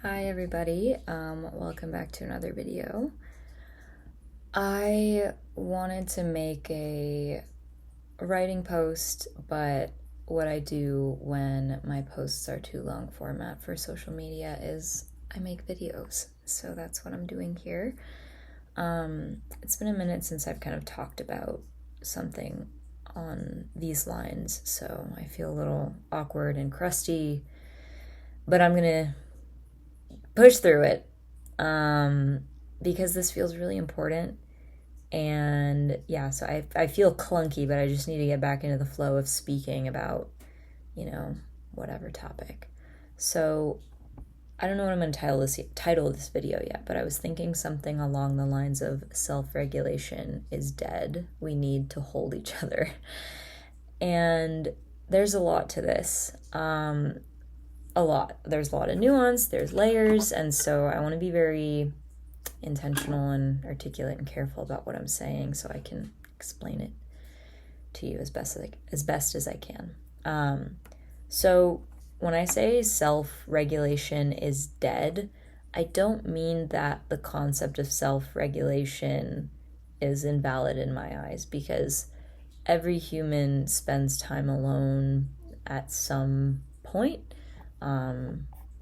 Hi everybody, welcome back to another video. I wanted to make a writing post, but what I do when my posts are too long format for social media is I make videos. So that's what I'm doing here. It's been a minute since I've kind of talked about something on these lines, so I feel a little awkward and crusty, but I'm gonna push through it because this feels really important. And yeah, so I feel clunky, but I just need to get back into the flow of speaking about, whatever topic. So I don't know what I'm going to title this video yet, but I was thinking something along the lines of self-regulation is dead. We need to hold each other. And there's a lot to this. There's a lot of nuance, there's layers, and so I want to be very intentional and articulate and careful about what I'm saying so I can explain it to you as best as I can. So when I say self-regulation is dead, I don't mean that the concept of self-regulation is invalid in my eyes, because every human spends time alone at some point.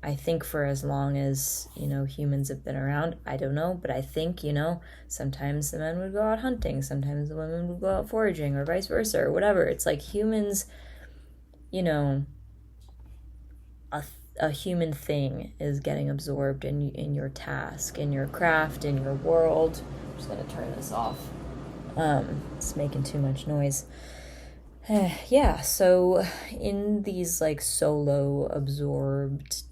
I think for as long as, humans have been around, I don't know, but I think, sometimes the men would go out hunting, sometimes the women would go out foraging, or vice versa, or whatever. It's like humans, a human thing is getting absorbed in your task, in your craft, in your world. I'm just going to turn this off. It's making too much noise. Yeah, so in these solo absorbed,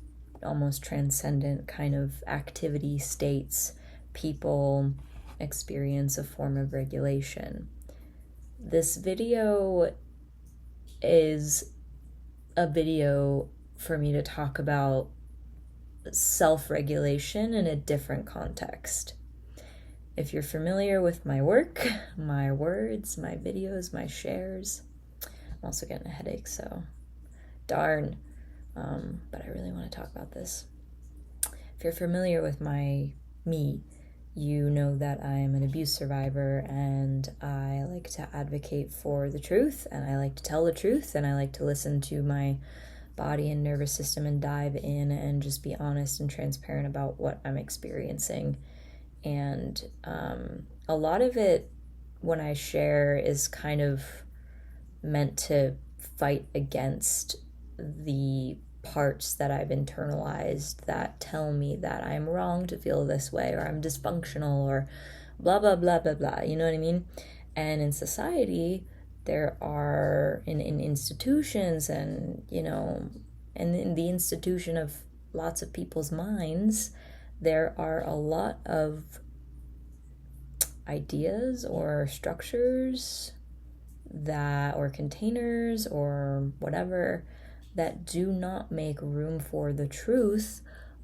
almost transcendent kind of activity states, people experience a form of regulation. This video is a video for me to talk about self-regulation in a different context. If you're familiar with my work, my words, my videos, my shares, I'm also getting a headache, so darn. But I really want to talk about this. If you're familiar with me, you know that I'm an abuse survivor, and I like to advocate for the truth, and I like to tell the truth, and I like to listen to my body and nervous system and dive in and just be honest and transparent about what I'm experiencing. And a lot of it, when I share, is kind of meant to fight against the parts that I've internalized that tell me that I'm wrong to feel this way, or I'm dysfunctional, or blah, blah, blah, blah, blah. You know what I mean? And in society, there are, in institutions and, and in the institution of lots of people's minds, there are a lot of ideas or structures or containers or whatever that do not make room for the truth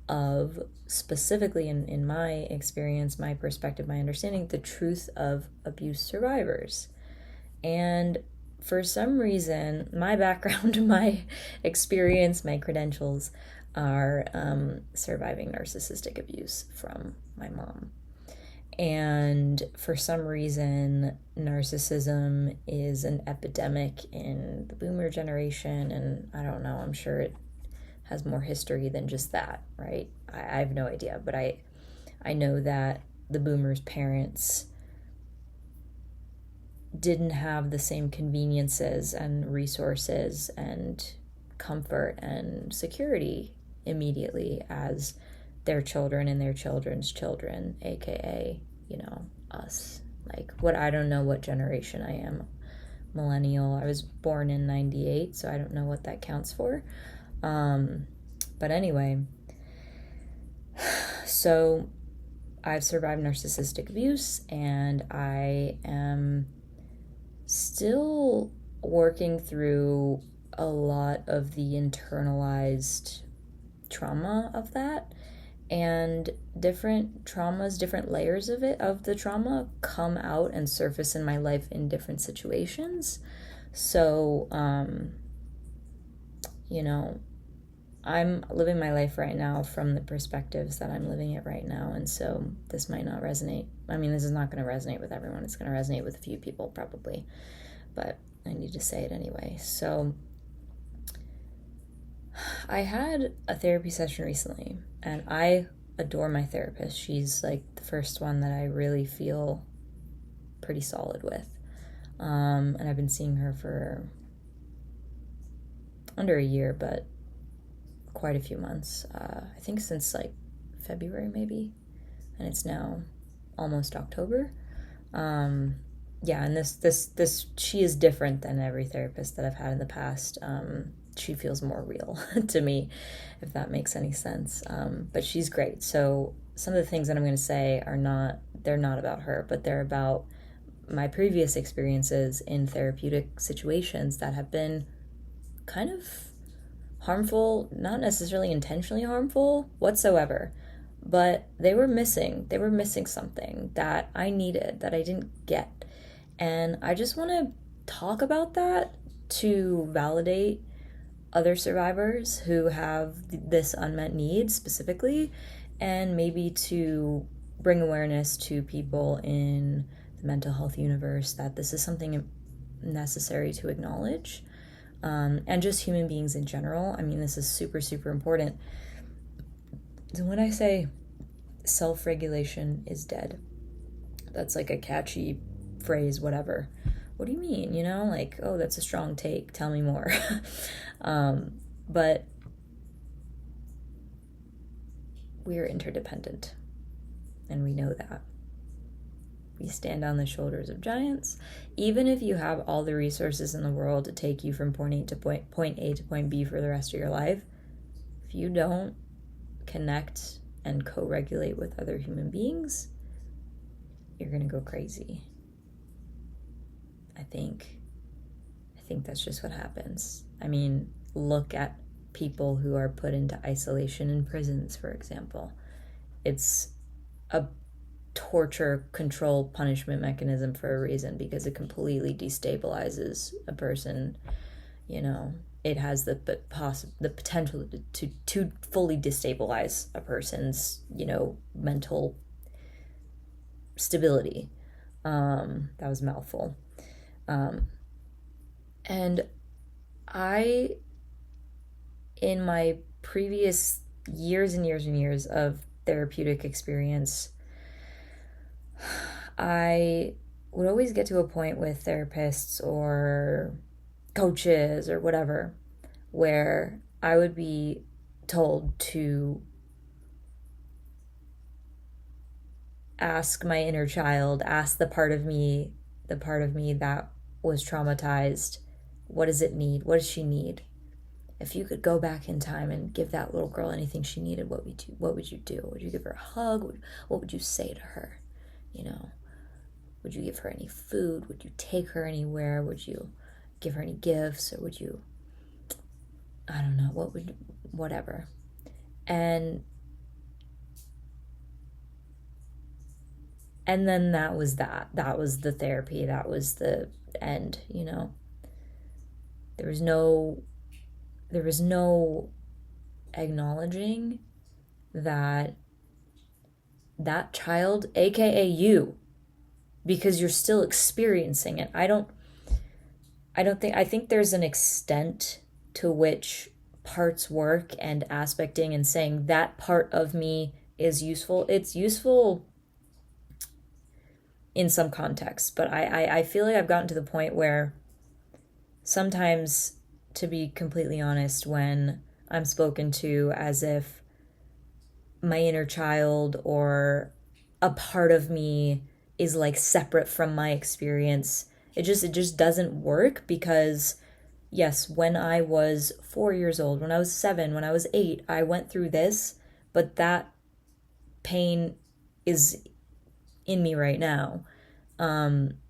of, specifically in my experience, my perspective, my understanding, the truth of abuse survivors. And for some reason, my background, my experience, my credentials are surviving narcissistic abuse from my mom. And for some reason, narcissism is an epidemic in the boomer generation, and I don't know, I'm sure it has more history than just that, right? I have no idea, but I know that the boomers' parents didn't have the same conveniences and resources and comfort and security immediately as their children and their children's children, aka, us. I don't know what generation I am. Millennial. I was born in 98, so I don't know what that counts for. But anyway, so I've survived narcissistic abuse, and I am still working through a lot of the internalized trauma of that. And different traumas, different layers of the trauma come out and surface in my life in different situations. So, I'm living my life right now from the perspectives that I'm living it right now, and so this might not resonate. I mean, this is not going to resonate with everyone. It's going to resonate with a few people probably, but I need to say it anyway. So I had a therapy session recently, and I adore my therapist. She's like the first one that I really feel pretty solid with. And I've been seeing her for under a year, but quite a few months. I think since like February maybe, and it's now almost October. Yeah, and this she is different than every therapist that I've had in the past. She feels more real to me, if that makes any sense. But she's great. So some of the things that I'm going to say they're not about her, but they're about my previous experiences in therapeutic situations that have been kind of harmful, not necessarily intentionally harmful whatsoever, but they were missing something that I needed, that I didn't get. And I just want to talk about that to validate other survivors who have this unmet need specifically, and maybe to bring awareness to people in the mental health universe that this is something necessary to acknowledge, and just human beings in general. I mean, this is super, super important. So when I say self-regulation is dead, that's like a catchy phrase, whatever. What do you mean? Like, oh, that's a strong take. Tell me more. But we're interdependent, and we know that. We stand on the shoulders of giants. Even if you have all the resources in the world to take you from point A to point B for the rest of your life, if you don't connect and co-regulate with other human beings, you're going to go crazy. I think that's just what happens. I mean, look at people who are put into isolation in prisons, for example. It's a torture, control, punishment mechanism for a reason, because it completely destabilizes a person. It has the potential to fully destabilize a person's mental stability. That was a mouthful. And I, in my previous years and years and years of therapeutic experience, I would always get to a point with therapists or coaches or whatever where I would be told to ask my inner child, ask the part of me that was traumatized, what does it need? What does she need? If you could go back in time and give that little girl anything she needed, what would you do? Would you give her a hug? What would you say to her? Would you give her any food? Would you take her anywhere? Would you give her any gifts? Or would you, I don't know, whatever. And then that was the therapy. That was the end, There was no acknowledging that child, aka you, because you're still experiencing it. I think there's an extent to which parts work and aspecting and saying that part of me is useful. It's useful in some contexts, but I feel like I've gotten to the point where sometimes, to be completely honest, when I'm spoken to as if my inner child or a part of me is like separate from my experience, it just doesn't work, because yes, when I was 4 years old, when I was 7, when I was 8, I went through this, but that pain is in me right now.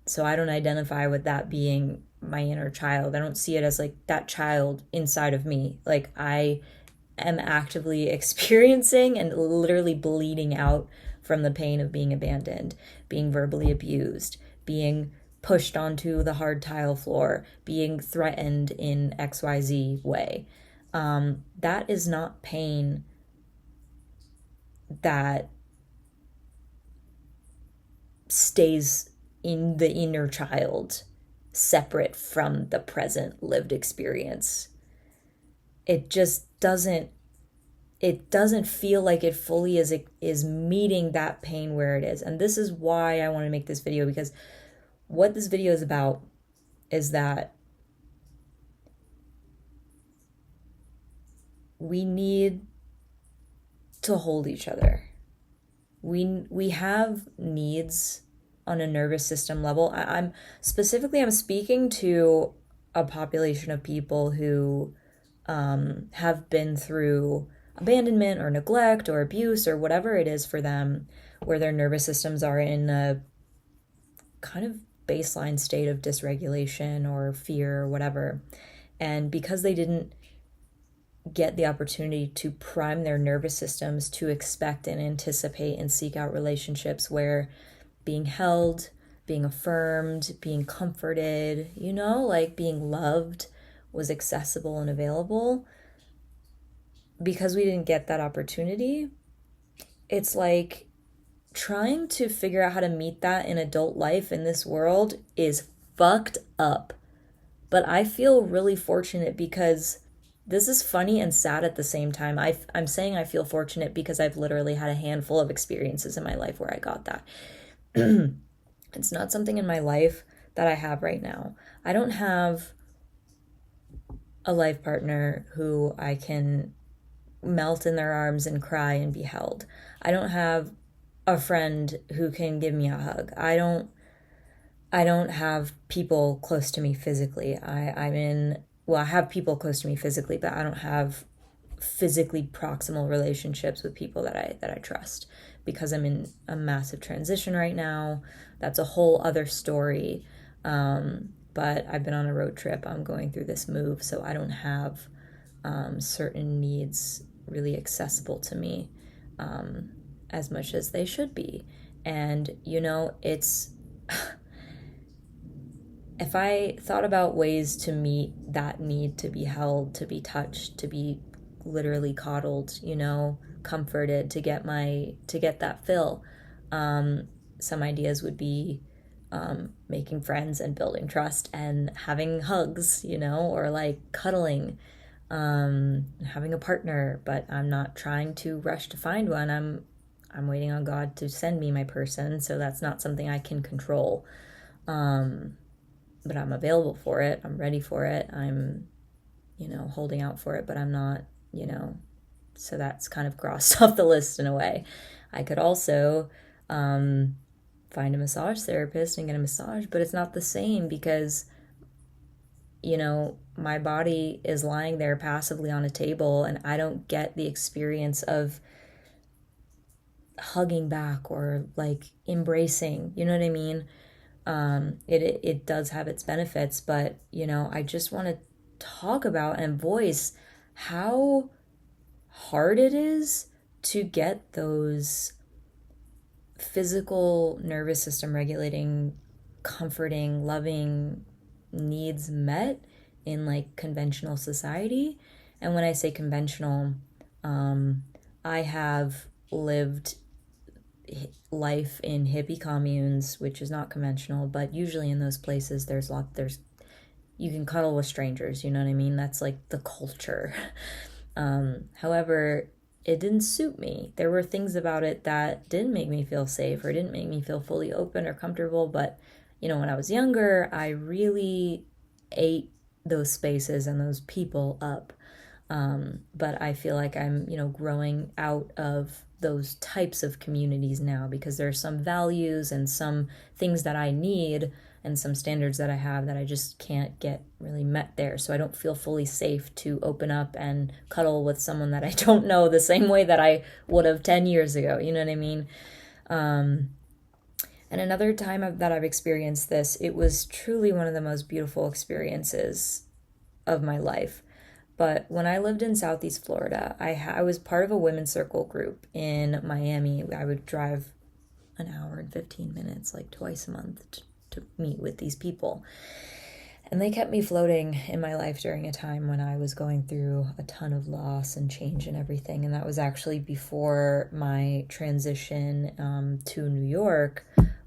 So I don't identify with that being my inner child. I don't see it as like that child inside of me. Like, I am actively experiencing and literally bleeding out from the pain of being abandoned, being verbally abused, being pushed onto the hard tile floor, being threatened in XYZ way. that is not pain that stays in the inner child separate from the present lived experience. It just doesn't feel like it fully is meeting that pain where it is. And this is why I want to make this video, because what this video is about is that we need to hold each other. We have needs on a nervous system level. I'm speaking to a population of people who have been through abandonment or neglect or abuse or whatever it is for them, where their nervous systems are in a kind of baseline state of dysregulation or fear or whatever. And because they didn't get the opportunity to prime their nervous systems to expect and anticipate and seek out relationships where being held, being affirmed, being comforted, like being loved was accessible and available, because we didn't get that opportunity, it's like trying to figure out how to meet that in adult life in this world is fucked up. But I feel really fortunate, because this is funny and sad at the same time. I'm saying I feel fortunate because I've literally had a handful of experiences in my life where I got that. It's not something in my life that I have right now. I don't have a life partner who I can melt in their arms and cry and be held. I don't have a friend who can give me a hug. I don't have people close to me physically. I have people close to me physically, but I don't have physically proximal relationships with people that I trust, because I'm in a massive transition right now. That's a whole other story. But I've been on a road trip. I'm going through this move, so I don't have certain needs really accessible to me as much as they should be. And, it's... If I thought about ways to meet that need to be held, to be touched, to be literally coddled, comforted, to get that fill, some ideas would be making friends and building trust and having hugs, or like cuddling, having a partner. But I'm not trying to rush to find one. I'm waiting on God to send me my person, so that's not something I can control. But I'm available for it. I'm ready for it. I'm, holding out for it, but I'm not, so that's kind of crossed off the list in a way. I could also find a massage therapist and get a massage, but it's not the same, because, my body is lying there passively on a table and I don't get the experience of hugging back or like embracing, you know what I mean? It does have its benefits, but, I just want to talk about and voice how hard it is to get those physical nervous system regulating, comforting, loving needs met in like conventional society. And when I say conventional, I have lived life in hippie communes, which is not conventional, but usually in those places you can cuddle with strangers, you know what I mean? That's like the culture. However, it didn't suit me. There were things about it that didn't make me feel safe or didn't make me feel fully open or comfortable. But, when I was younger, I really ate those spaces and those people up. But I feel like I'm, growing out of those types of communities now, because there are some values and some things that I need and some standards that I have that I just can't get really met there. So I don't feel fully safe to open up and cuddle with someone that I don't know the same way that I would have 10 years ago. You know what I mean? And another time that I've experienced this, it was truly one of the most beautiful experiences of my life. But when I lived in Southeast Florida, I was part of a women's circle group in Miami. I would drive an hour and 15 minutes, like twice a month, to meet with these people. And they kept me floating in my life during a time when I was going through a ton of loss and change and everything. And that was actually before my transition to New York,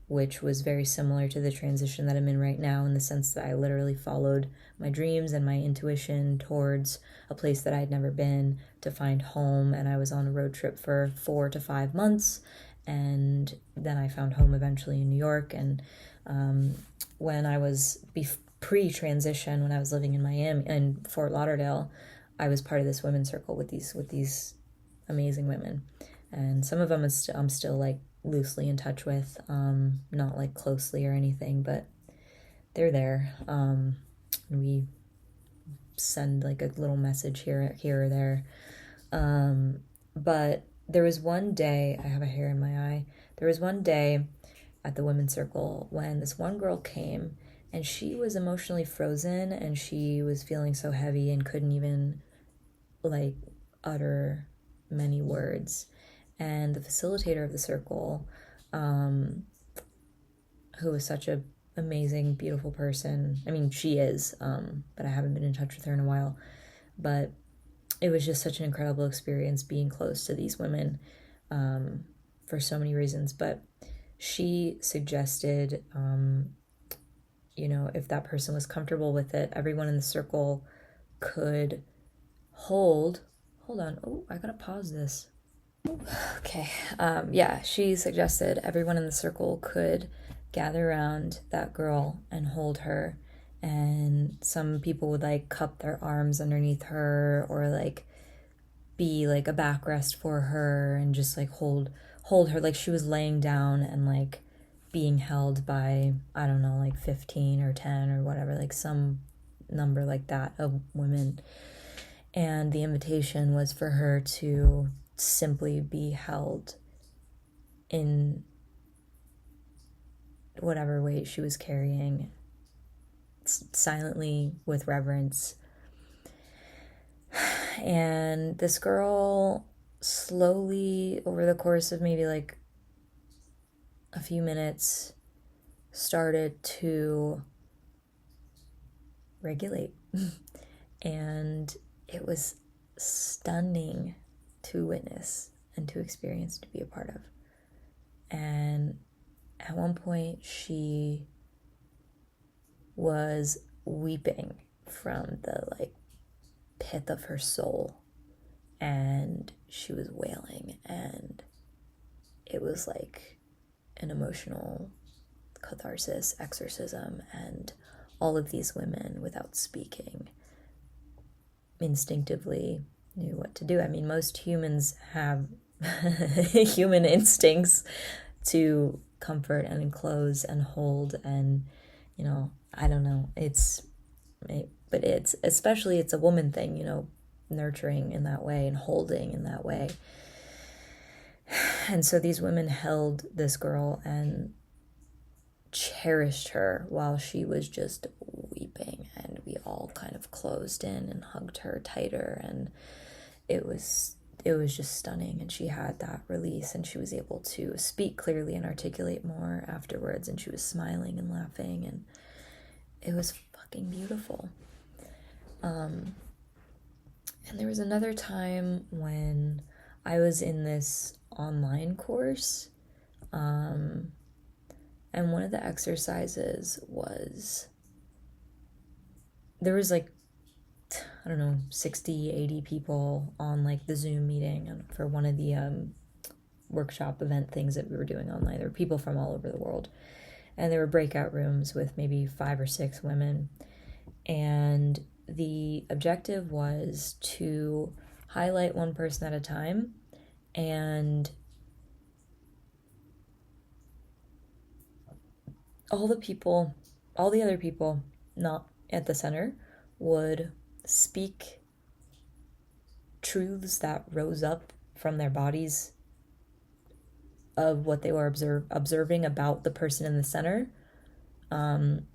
which was very similar to the transition that I'm in right now, in the sense that I literally followed my dreams and my intuition towards a place that I'd never been to find home. And I was on a road trip for 4 to 5 months. And then I found home eventually in New York. And when I was pre-transition, when I was living in Miami and Fort Lauderdale, I was part of this women's circle with these amazing women, and some of them I'm still like loosely in touch with, not like closely or anything, but they're there. We send like a little message here or there. But there was one day, I have a hair in my eye. There was one day at the women's circle when this one girl came, and she was emotionally frozen, and she was feeling so heavy and couldn't even like utter many words. And the facilitator of the circle, who was such a amazing, beautiful person. I mean, she is, but I haven't been in touch with her in a while. But it was just such an incredible experience being close to these women, for so many reasons. But she suggested, if that person was comfortable with it, everyone in the circle could hold on. Oh, I gotta pause this. Okay. She suggested everyone in the circle could gather around that girl and hold her. And some people would like cup their arms underneath her, or like be like a backrest for her, and just like hold her like she was laying down and like being held by, I don't know, like 15 or 10 or whatever, like some number like that of women. And the invitation was for her to simply be held in whatever weight she was carrying, silently, with reverence. And this girl slowly, over the course of maybe like a few minutes, started to regulate. And it was stunning to witness and to experience, to be a part of. And at one point she was weeping from the like pit of her soul, and she was wailing, and it was like an emotional catharsis, exorcism. And all of these women, without speaking, instinctively knew what to do. I mean, most humans have human instincts to comfort and enclose and hold, and I don't know, but it's especially, it's a woman thing, nurturing in that way and holding in that way. And so these women held this girl and cherished her while she was just weeping, and we all kind of closed in and hugged her tighter, and it was just stunning. And she had that release, and she was able to speak clearly and articulate more afterwards, and she was smiling and laughing, and it was fucking beautiful. And there was another time when I was in this online course, and one of the exercises was, there was like, I don't know, 60, 80 people on like the Zoom meeting for one of the workshop event things that we were doing online. There were people from all over the world, and there were breakout rooms with maybe 5 or 6 women. And the objective was to highlight one person at a time, and all the other people not at the center would speak truths that rose up from their bodies of what they were observing about the person in the center, kind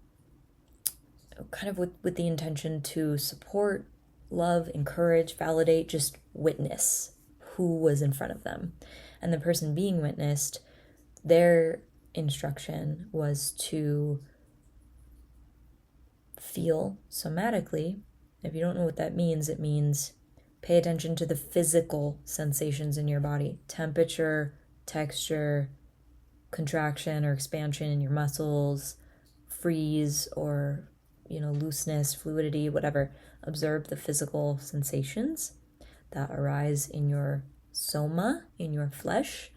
of with the intention to support, love, encourage, validate, just witness who was in front of them. And the person being witnessed, their instruction was to feel somatically. If you don't know what that means, it means pay attention to the physical sensations in your body, temperature, texture, contraction or expansion in your muscles, freeze or, looseness, fluidity, whatever. Observe the physical sensations that arise in your soma, in your flesh,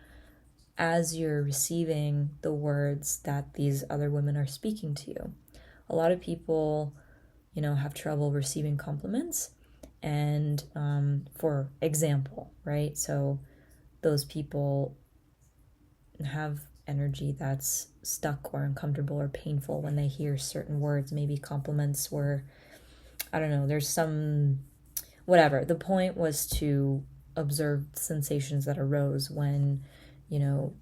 as you're receiving the words that these other women are speaking to you. A lot of people, have trouble receiving compliments. And for example, right? So those people have energy that's stuck or uncomfortable or painful when they hear certain words. Maybe compliments were, I don't know, there's some, whatever. The point was to observe sensations that arose when,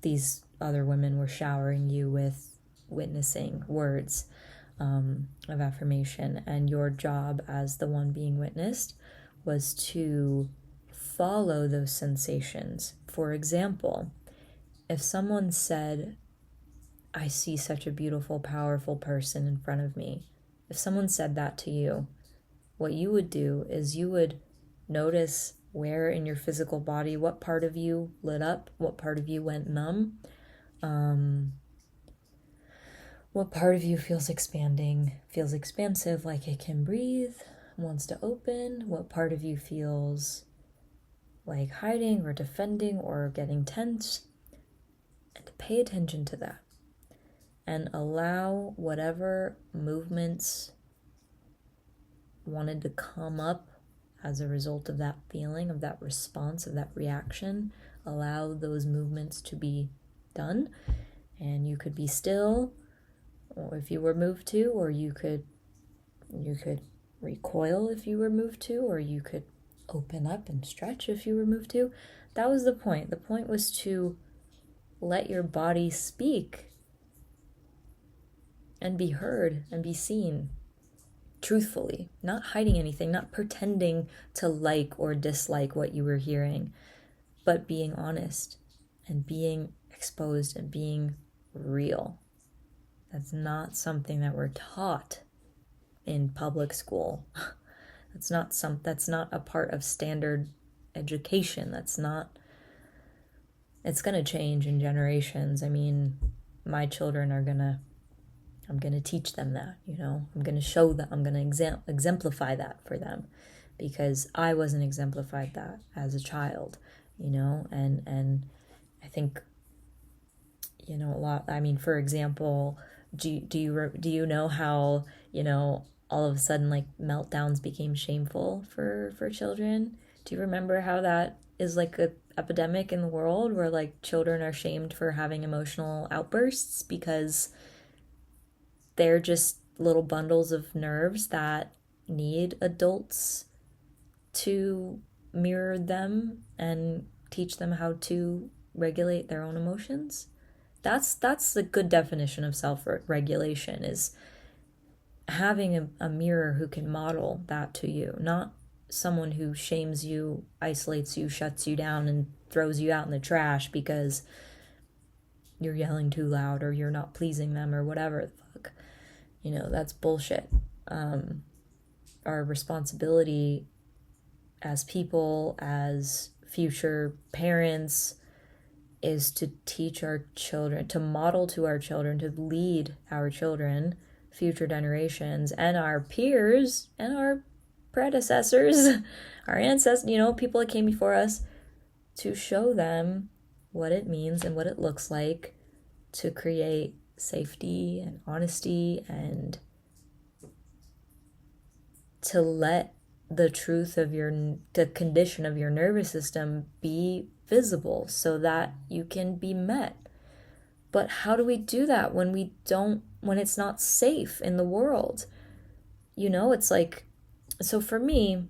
these other women were showering you with witnessing words of affirmation. And your job as the one being witnessed was to follow those sensations. For example, if someone said, I see such a beautiful, powerful person in front of me, if someone said that to you, what you would do is you would notice where in your physical body, what part of you lit up, what part of you went numb, what part of you feels expanding, feels expansive, like it can breathe, wants to open, what part of you feels like hiding or defending or getting tense, and to pay attention to that and allow whatever movements wanted to come up as a result of that feeling, of that response, of that reaction. Allow those movements to be done, and you could be still, or if you were moved to, or you could recoil if you were moved to, or you could open up and stretch if you were moved to. That was the point. The point was to let your body speak and be heard and be seen truthfully, not hiding anything, not pretending to like or dislike what you were hearing, but being honest and being exposed and being real. That's not something that we're taught in public school. That's not a part of standard education. It's going to change in generations. I mean, my children I'm going to teach them that, I'm going to show them, I'm going to exemplify that for them, because I wasn't exemplified that as a child, and I think, a lot, I mean, for example, do you know how, all of a sudden, like, meltdowns became shameful for children? Do you remember how that is like a epidemic in the world where, like, children are shamed for having emotional outbursts because they're just little bundles of nerves that need adults to mirror them and teach them how to regulate their own emotions? That's a good definition of self-regulation, is having a mirror who can model that to you, not someone who shames you, isolates you, shuts you down, and throws you out in the trash because you're yelling too loud or you're not pleasing them or whatever the fuck. That's bullshit. Our responsibility as people, as future parents, is to teach our children, to model to our children, to lead our children, future generations, and our peers, and our predecessors, our ancestors, people that came before us, to show them what it means and what it looks like to create safety and honesty, and to let the truth of the condition of your nervous system be visible so that you can be met. But how do we do that when it's not safe in the world? It's like, so for me,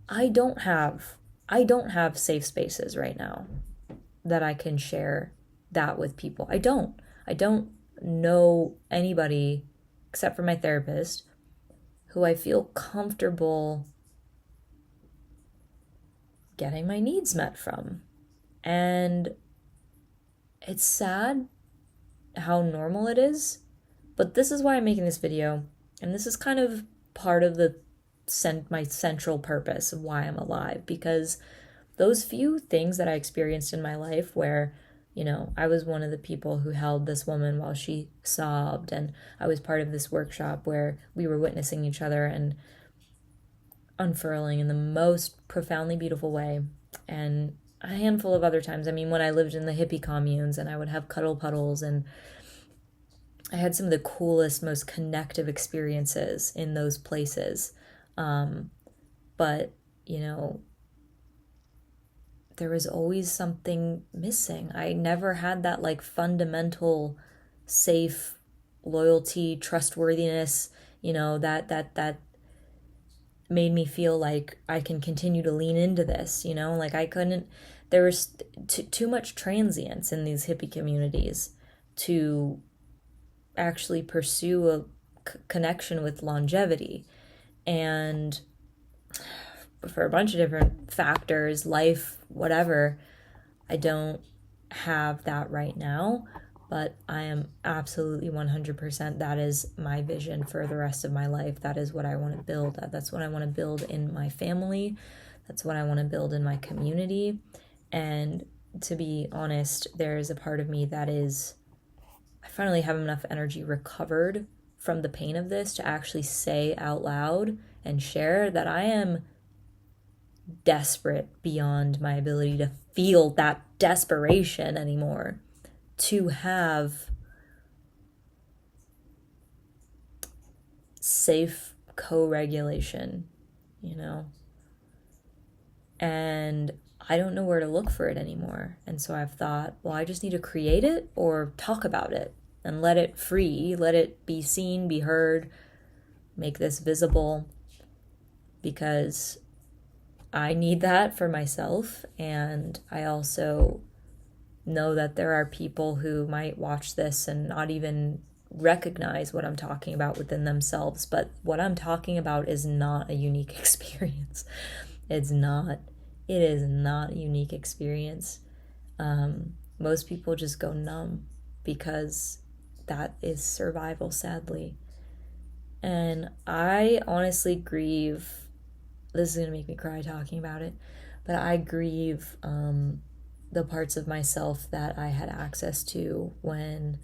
I don't have safe spaces right now that I can share that with people. I don't know anybody except for my therapist who I feel comfortable getting my needs met from. And it's sad how normal it is, But this is why I'm making this video, and this is kind of part of my central purpose of why I'm alive, because those few things that I experienced in my life where, I was one of the people who held this woman while she sobbed, and I was part of this workshop where we were witnessing each other and unfurling in the most profoundly beautiful way, and a handful of other times. I mean, when I lived in the hippie communes and I would have cuddle puddles, and I had some of the coolest, most connective experiences in those places. But, there was always something missing. I never had that like fundamental, safe loyalty, trustworthiness, that made me feel like I can continue to lean into this, like I couldn't, there was too much transience in these hippie communities to actually pursue a connection with longevity. And for a bunch of different factors, life, whatever, I don't have that right now, but I am absolutely 100%, that is my vision for the rest of my life. That is what I want to build. That's what I want to build in my family. That's what I want to build in my community. And to be honest, there is a part of me that is, I finally have enough energy recovered from the pain of this to actually say out loud and share that I am desperate beyond my ability to feel that desperation anymore, to have safe co-regulation, and I don't know where to look for it anymore. And so I've thought, well, I just need to create it or talk about it and let it free, let it be seen, be heard, make this visible, because I need that for myself. And I also know that there are people who might watch this and not even recognize what I'm talking about within themselves. But what I'm talking about is not a unique experience. It is not a unique experience. Most people just go numb because that is survival, sadly. And I honestly grieve. This is going to make me cry talking about it, but I grieve the parts of myself that I had access to when,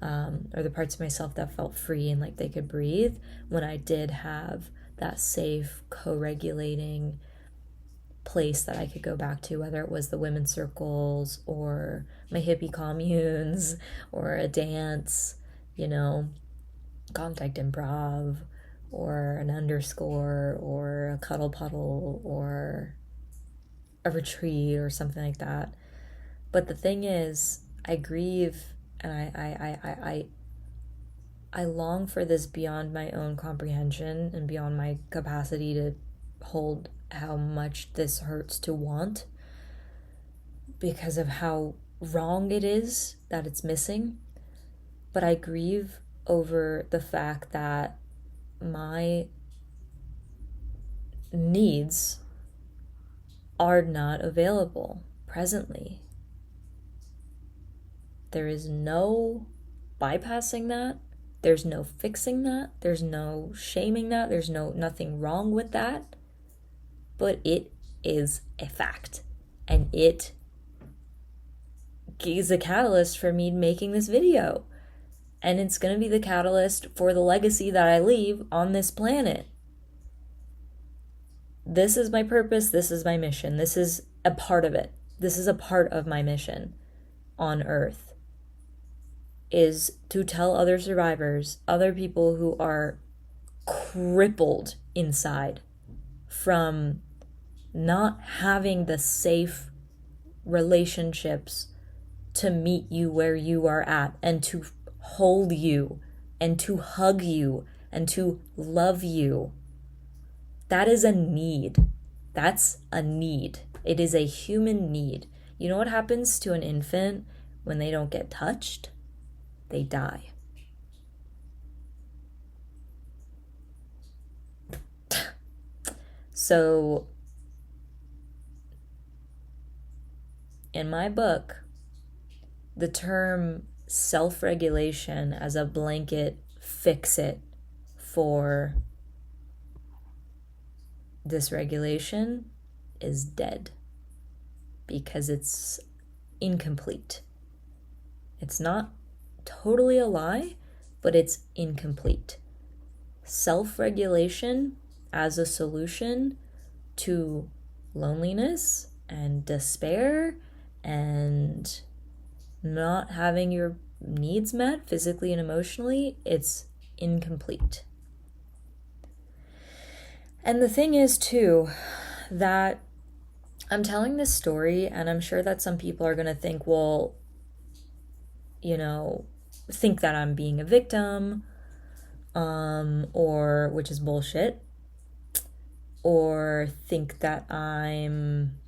or the parts of myself that felt free and like they could breathe when I did have that safe, co-regulating place that I could go back to, whether it was the women's circles or my hippie communes or a dance, contact improv, or an underscore, or a cuddle puddle, or a retreat, or something like that. But the thing is, I grieve, and I long for this beyond my own comprehension and beyond my capacity to hold how much this hurts to want, because of how wrong it is that it's missing. But I grieve over the fact that my needs are not available presently. There is no bypassing that. There's no fixing that. There's no shaming that. There's nothing wrong with that. But it is a fact. And it is a catalyst for me making this video. And it's going to be the catalyst for the legacy that I leave on this planet. This is my purpose. This is my mission. This is a part of it. This is a part of my mission on Earth, is to tell other survivors, other people who are crippled inside from not having the safe relationships to meet you where you are at, and to hold you, and to hug you, and to love you. That is a need. That's a need. It is a human need. You know what happens to an infant when they don't get touched? They die. So, in my book, the term self-regulation as a blanket fix it for dysregulation is dead, because it's incomplete. It's not totally a lie, but it's incomplete. Self-regulation as a solution to loneliness and despair and not having your needs met physically and emotionally, it's incomplete. And the thing is, too, that I'm telling this story, and I'm sure that some people are going to think, well, think that I'm being a victim, or, which is bullshit, or think that I'm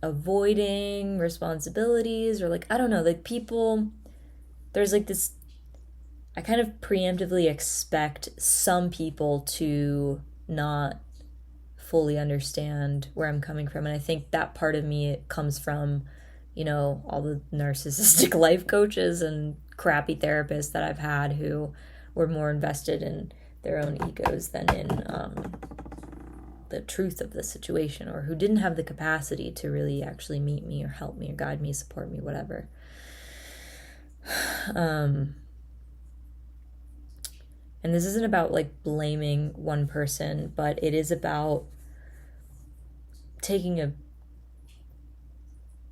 avoiding responsibilities, or I don't know, people, there's this, I kind of preemptively expect some people to not fully understand where I'm coming from. And I think that part of me comes from, all the narcissistic life coaches and crappy therapists that I've had who were more invested in their own egos than in the truth of the situation, or who didn't have the capacity to really actually meet me or help me or guide me, support me, whatever. And this isn't about blaming one person, but it is about taking a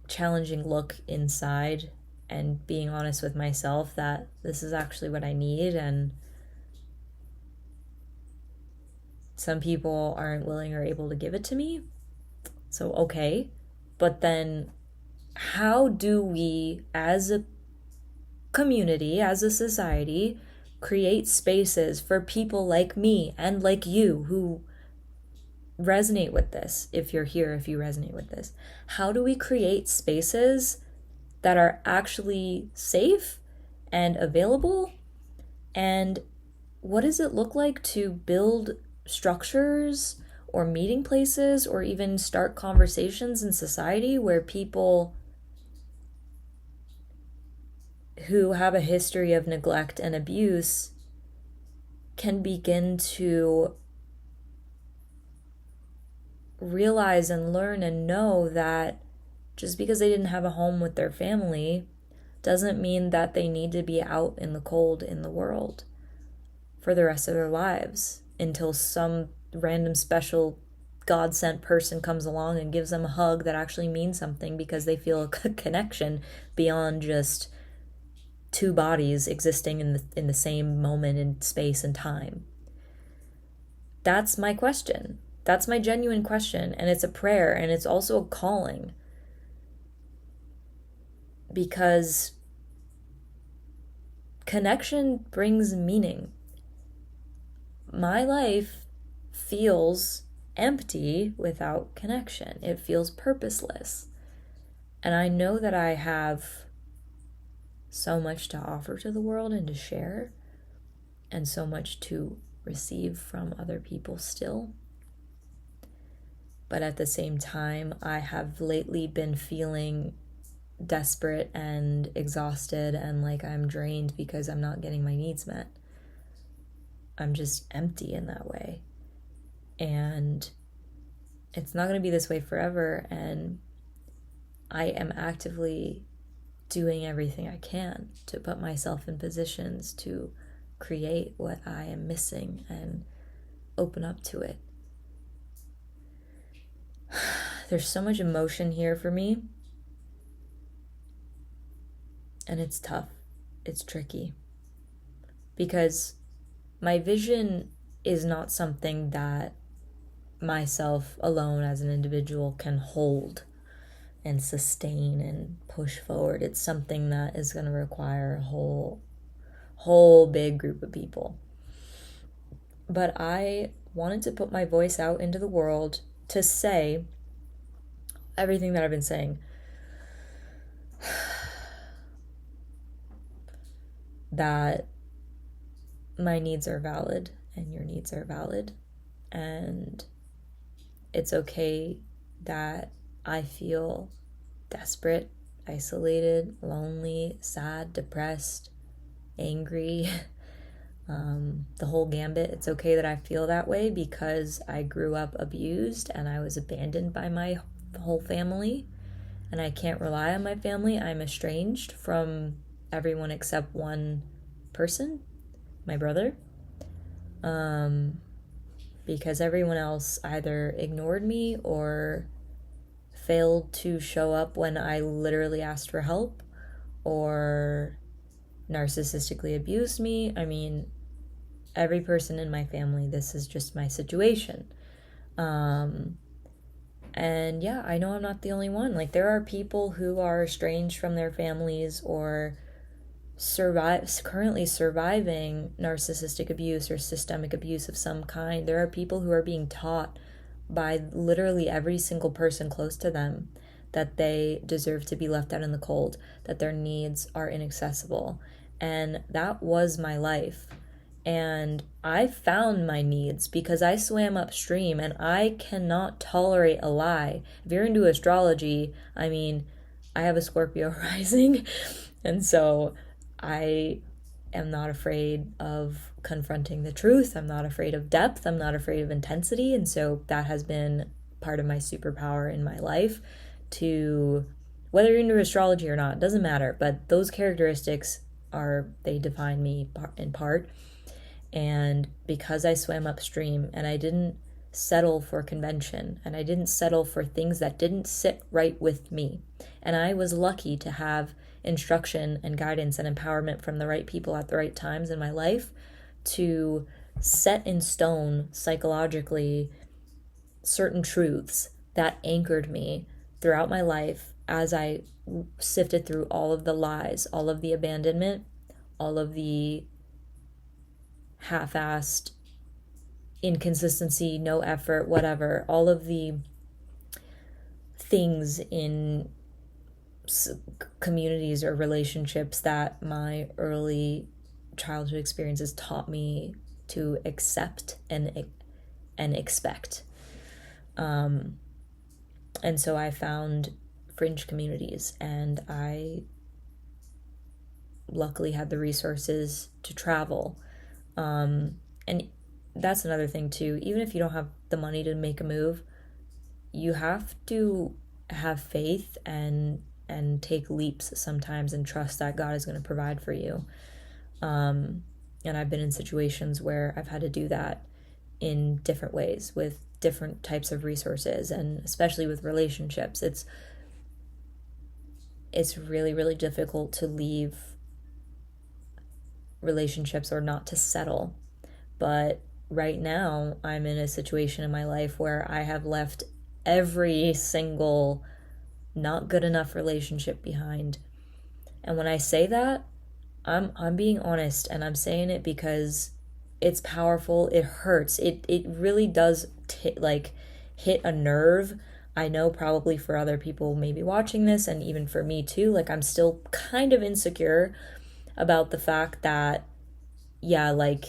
challenging look inside and being honest with myself that this is actually what I need, and some people aren't willing or able to give it to me. So, okay. But then how do we, as a community, as a society, create spaces for people like me and like you who resonate with this? If you're here, if you resonate with this, how do we create spaces that are actually safe and available? And what does it look like to build structures or meeting places, or even start conversations in society where people who have a history of neglect and abuse can begin to realize and learn and know that just because they didn't have a home with their family doesn't mean that they need to be out in the cold in the world for the rest of their lives until some random special God-sent person comes along and gives them a hug that actually means something, because they feel a connection beyond just two bodies existing in the same moment in space and time. That's my question. That's my genuine question, and it's a prayer, and it's also a calling, because connection brings meaning. My life feels empty without connection. It feels purposeless. And I know that I have so much to offer to the world and to share, and so much to receive from other people still. But at the same time, I have lately been feeling desperate and exhausted and like I'm drained because I'm not getting my needs met. I'm just empty in that way. And it's not going to be this way forever. And I am actively doing everything I can to put myself in positions to create what I am missing and open up to it. There's so much emotion here for me. And it's tough. It's tricky. Because my vision is not something that myself alone as an individual can hold and sustain and push forward. It's something that is going to require a whole big group of people. But I wanted to put my voice out into the world to say everything that I've been saying. That my needs are valid and your needs are valid. And it's okay that I feel desperate, isolated, lonely, sad, depressed, angry, the whole gambit. It's okay that I feel that way because I grew up abused and I was abandoned by my whole family, and I can't rely on my family. I'm estranged from everyone except one person, my brother, because everyone else either ignored me or failed to show up when I literally asked for help, or narcissistically abused me. I mean, every person in my family, this is just my situation. And yeah, I know I'm not the only one. Like, there are people who are estranged from their families or currently surviving narcissistic abuse or systemic abuse of some kind. There are people who are being taught by literally every single person close to them that they deserve to be left out in the cold, that their needs are inaccessible. And that was my life. And I found my needs because I swam upstream, and I cannot tolerate a lie. If you're into astrology, I mean, I have a Scorpio rising, and so I am not afraid of confronting the truth. I'm not afraid of depth. I'm not afraid of intensity. And so that has been part of my superpower in my life, to, whether you're into astrology or not, doesn't matter. But those characteristics they define me in part. And because I swam upstream and I didn't settle for convention and I didn't settle for things that didn't sit right with me, and I was lucky to have instruction and guidance and empowerment from the right people at the right times in my life to set in stone psychologically certain truths that anchored me throughout my life as I sifted through all of the lies, all of the abandonment, all of the half-assed inconsistency, no effort, whatever, all of the things in communities or relationships that my early childhood experiences taught me to accept and expect. And so I found fringe communities, and I luckily had the resources to travel. And that's another thing too. Even if you don't have the money to make a move, you have to have faith and take leaps sometimes and trust that God is going to provide for you. And I've been in situations where I've had to do that in different ways with different types of resources, and especially with relationships. It's really, really difficult to leave relationships or not to settle. But right now, I'm in a situation in my life where I have left every single not good enough relationship behind. And when I say that, I'm being honest, and I'm saying it because it's powerful. It hurts. It really does hit a nerve. I know probably for other people maybe watching this, and even for me too, like, I'm still kind of insecure about the fact that, yeah, like,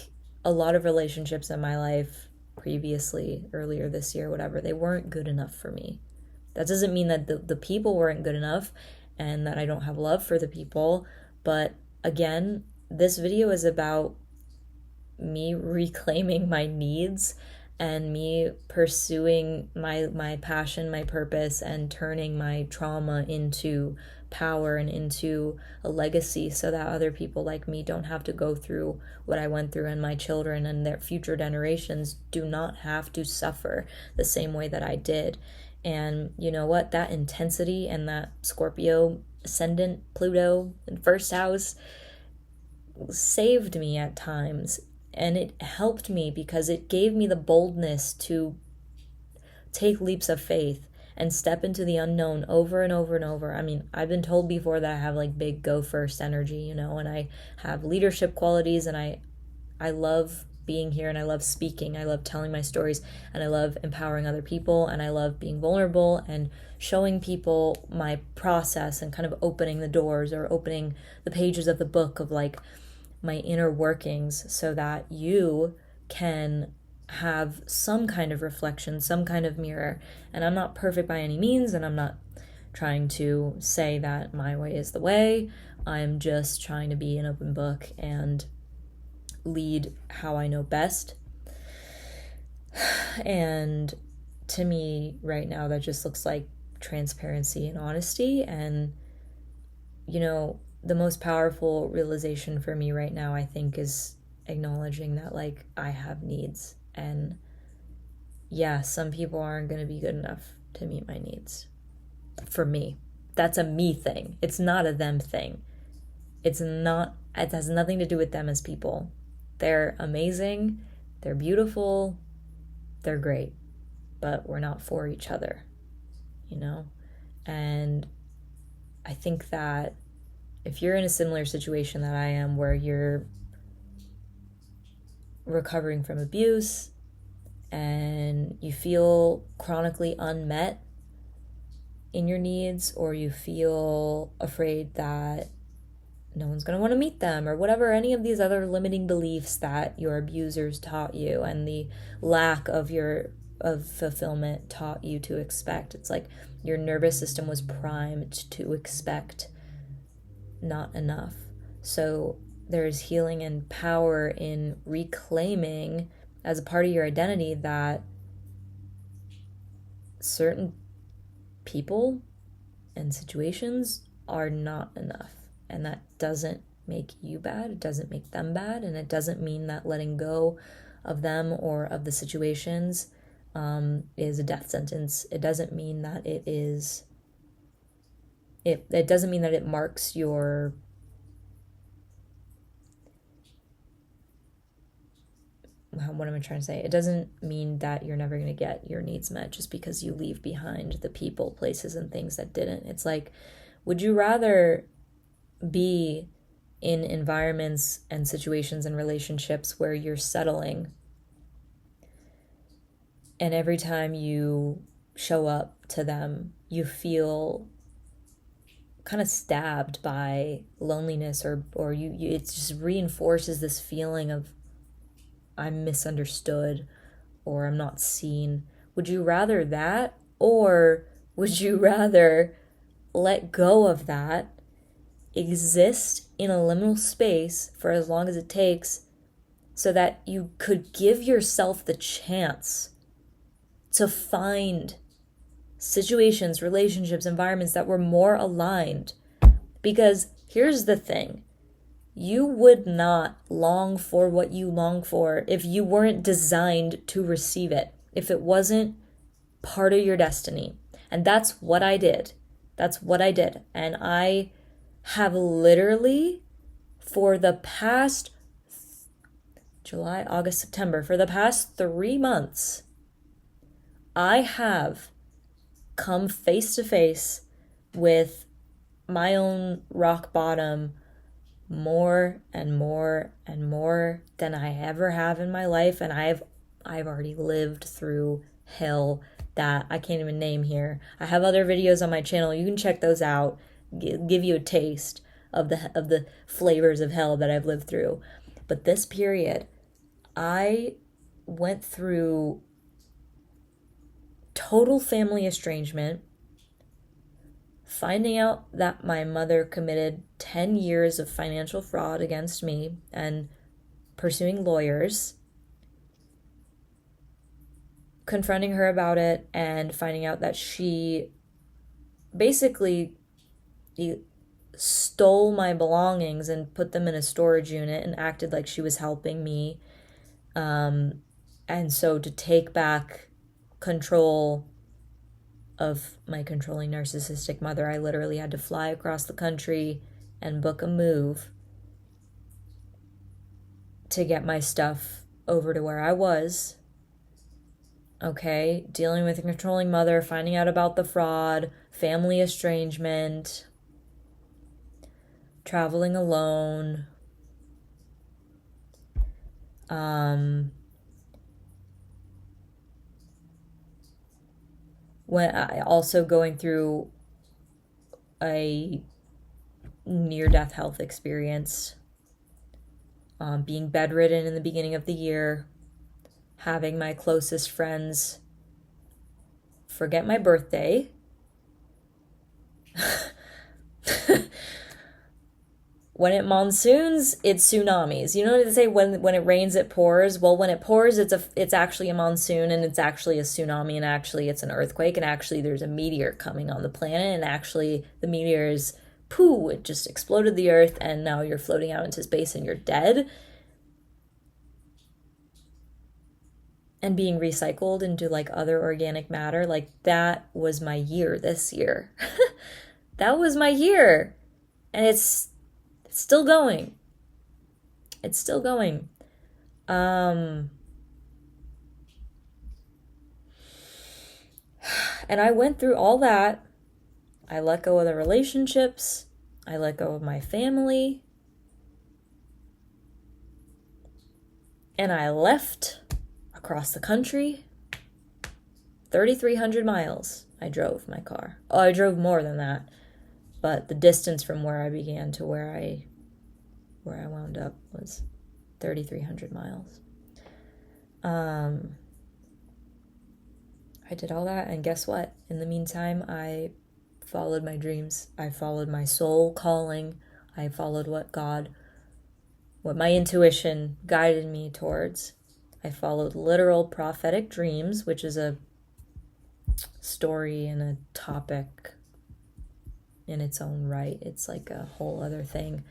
a lot of relationships in my life previously, earlier this year, whatever, they weren't good enough for me. That doesn't mean that the people weren't good enough and that I don't have love for the people. But again, this video is about me reclaiming my needs and me pursuing my passion, my purpose, and turning my trauma into power and into a legacy, so that other people like me don't have to go through what I went through, and my children and their future generations do not have to suffer the same way that I did. And you know what? That intensity and that Scorpio ascendant, Pluto in first house, saved me at times. And it helped me because it gave me the boldness to take leaps of faith and step into the unknown over and over and over. I mean, I've been told before that I have like big go first energy, and I have leadership qualities, and I love being here, and I love speaking. I love telling my stories, and I love empowering other people, and I love being vulnerable and showing people my process and kind of opening the doors or opening the pages of the book of like my inner workings, so that you can have some kind of reflection, some kind of mirror. And I'm not perfect by any means, and I'm not trying to say that my way is the way. I'm just trying to be an open book and lead how I know best. And to me right now, that just looks like transparency and honesty. And, the most powerful realization for me right now, I think, is acknowledging that, like, I have needs. And yeah, some people aren't going to be good enough to meet my needs. For me, that's a me thing. It's not a them thing. It has nothing to do with them as people. They're amazing. They're beautiful. They're great. But we're not for each other, And I think that if you're in a similar situation that I am, where you're recovering from abuse and you feel chronically unmet in your needs, or you feel afraid that no one's going to want to meet them, or whatever, any of these other limiting beliefs that your abusers taught you and the lack of fulfillment taught you to expect. It's like your nervous system was primed to expect not enough. So there's healing and power in reclaiming as a part of your identity that certain people and situations are not enough. And that doesn't make you bad. It doesn't make them bad. And it doesn't mean that letting go of them or of the situations is a death sentence. It doesn't mean that it doesn't mean that it marks your what am I trying to say? It doesn't mean that you're never going to get your needs met just because you leave behind the people, places, and things that didn't. It's like, would you rather be in environments and situations and relationships where you're settling, and every time you show up to them, you feel kind of stabbed by loneliness, or you it just reinforces this feeling of I'm misunderstood or I'm not seen? Would you rather that, or would you rather let go of that, exist in a liminal space for as long as it takes so that you could give yourself the chance to find situations, relationships, environments that were more aligned? Because here's the thing. You would not long for what you long for if you weren't designed to receive it, if it wasn't part of your destiny. And that's what I did. And I have literally, for the past July, August, September, for the past 3 months, I have come face to face with my own rock bottom more and more and more than I ever have in my life. And I've already lived through hell that I can't even name here. I have other videos on my channel. You can check those out. Give you a taste of the flavors of hell that I've lived through. But this period, I went through total family estrangement, finding out that my mother committed 10 years of financial fraud against me and pursuing lawyers, confronting her about it, and finding out that she basically stole my belongings and put them in a storage unit and acted like she was helping me. And so to take back control of my controlling narcissistic mother, I literally had to fly across the country and book a move to get my stuff over to where I was. Okay, dealing with a controlling mother, finding out about the fraud, family estrangement, traveling alone, when I also going through a near-death health experience, being bedridden in the beginning of the year, having my closest friends forget my birthday, when it monsoons, it's tsunamis. You know what they say, when it rains, it pours? Well, when it pours, it's actually a monsoon, and it's actually a tsunami, and actually it's an earthquake, and actually there's a meteor coming on the planet, and actually the meteor is, pooh, it just exploded the earth, and now you're floating out into space and you're dead. And being recycled into like other organic matter, like that was my year this year. That was my year. And it's still going. It's still going. And I went through all that. I let go of the relationships. I let go of my family. And I left across the country. 3,300 miles I drove my car. Oh, I drove more than that. But the distance from where I began to where I wound up was 3,300 miles. I did all that, and guess what? In the meantime, I followed my dreams. I followed my soul calling. I followed what my intuition guided me towards. I followed literal prophetic dreams, which is a story and a topic in its own right. It's like a whole other thing.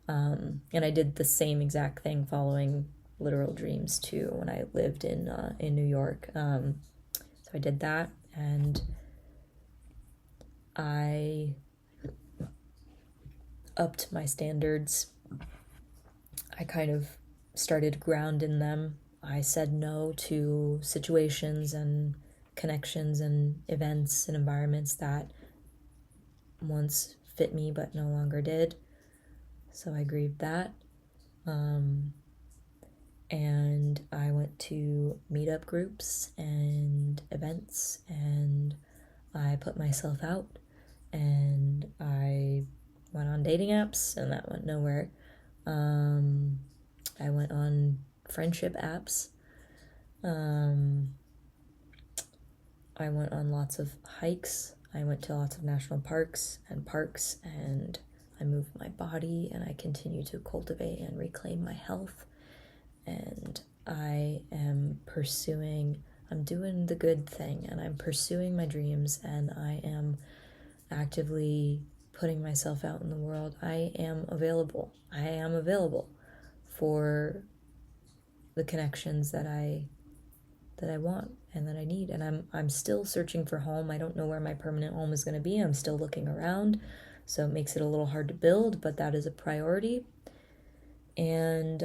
And I did the same exact thing following literal dreams too when I lived in New York. So I did that, and I upped my standards. I kind of started grounding them. I said no to situations and connections and events and environments that once fit me but no longer did. So I grieved that. And I went to meetup groups and events, and I put myself out, and I went on dating apps, and that went nowhere. I went on friendship apps. I went on lots of hikes. I went to lots of national parks, and I moved my body, and I continue to cultivate and reclaim my health. And I'm doing the good thing, and I'm pursuing my dreams, and I am actively putting myself out in the world. I am available for the connections that I want and that I need. And I'm still searching for home. I don't know where my permanent home is going to be. I'm still looking around, so it makes it a little hard to build, but that is a priority. And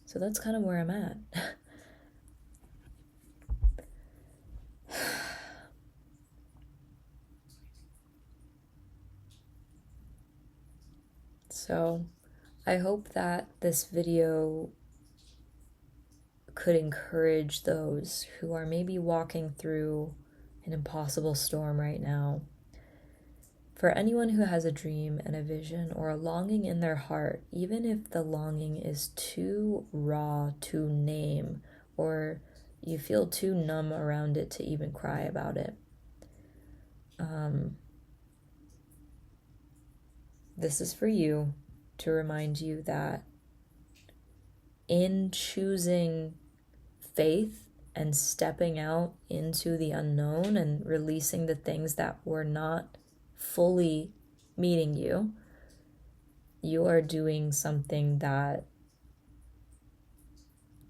so that's kind of where I'm at. So I hope that this video could encourage those who are maybe walking through an impossible storm right now. For anyone who has a dream and a vision or a longing in their heart, even if the longing is too raw to name, or you feel too numb around it to even cry about it, this is for you, to remind you that in choosing faith and stepping out into the unknown and releasing the things that were not fully meeting you, you are doing something that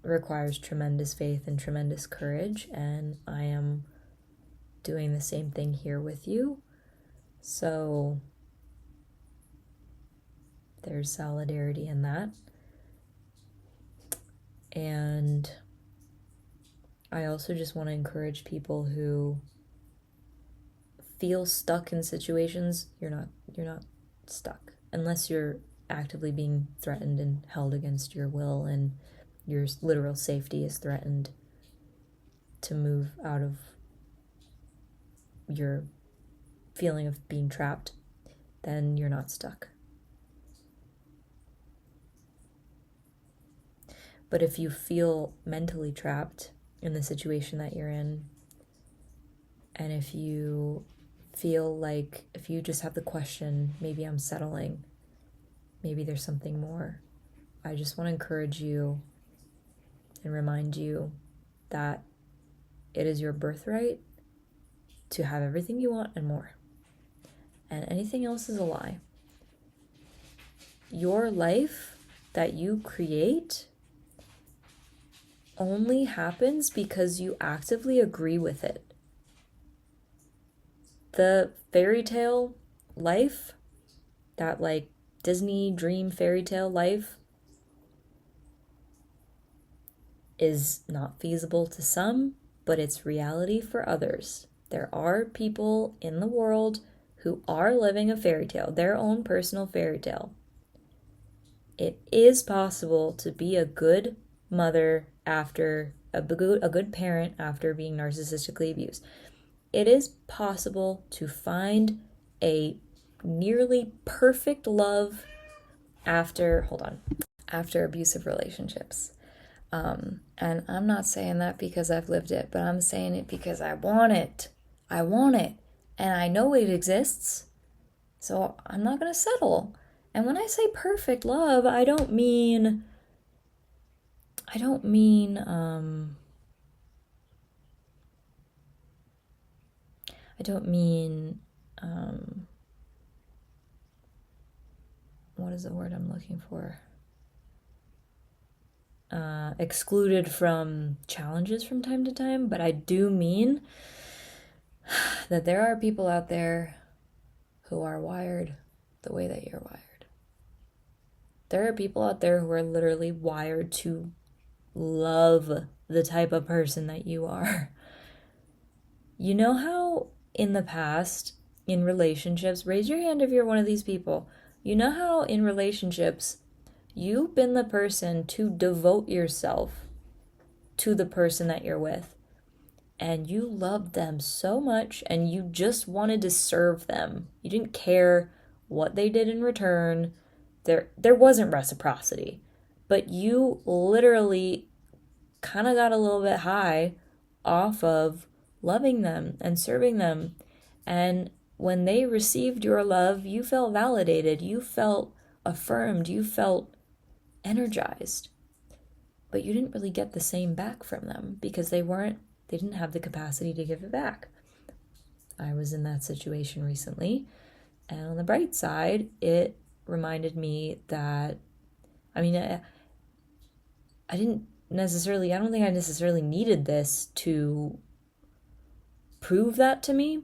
requires tremendous faith and tremendous courage, and I am doing the same thing here with you. So there's solidarity in that. And I also just want to encourage people who feel stuck in situations. You're not stuck unless you're actively being threatened and held against your will, and your literal safety is threatened to move out of your feeling of being trapped. Then you're not stuck. But if you feel mentally trapped in the situation that you're in, and if you feel like if you just have the question, maybe I'm settling, maybe there's something more, I just want to encourage you and remind you that it is your birthright to have everything you want and more. And anything else is a lie. Your life that you create only happens because you actively agree with it. The fairy tale life, that like Disney dream fairy tale life, is not feasible to some, but it's reality for others. There are people in the world who are living a fairy tale, their own personal fairy tale. It is possible to be a good mother after a good parent after being narcissistically abused. It is possible to find a nearly perfect love after abusive relationships. And I'm not saying that because I've lived it, but I'm saying it because I want it. I want it. And I know it exists. So I'm not going to settle. And when I say perfect love, I don't mean what is the word I'm looking for? Excluded from challenges from time to time, but I do mean that there are people out there who are wired the way that you're wired. There are people out there who are literally wired to love the type of person that you are. You know how in the past, in relationships, raise your hand if you're one of these people. You know how in relationships, you've been the person to devote yourself to the person that you're with. And you loved them so much and you just wanted to serve them. You didn't care what they did in return. There wasn't reciprocity. But you literally kind of got a little bit high off of loving them and serving them. And when they received your love, you felt validated. You felt affirmed. You felt energized, but you didn't really get the same back from them because they didn't have the capacity to give it back. I was in that situation recently, and on the bright side, it reminded me that, I don't think I necessarily needed this to prove that to me,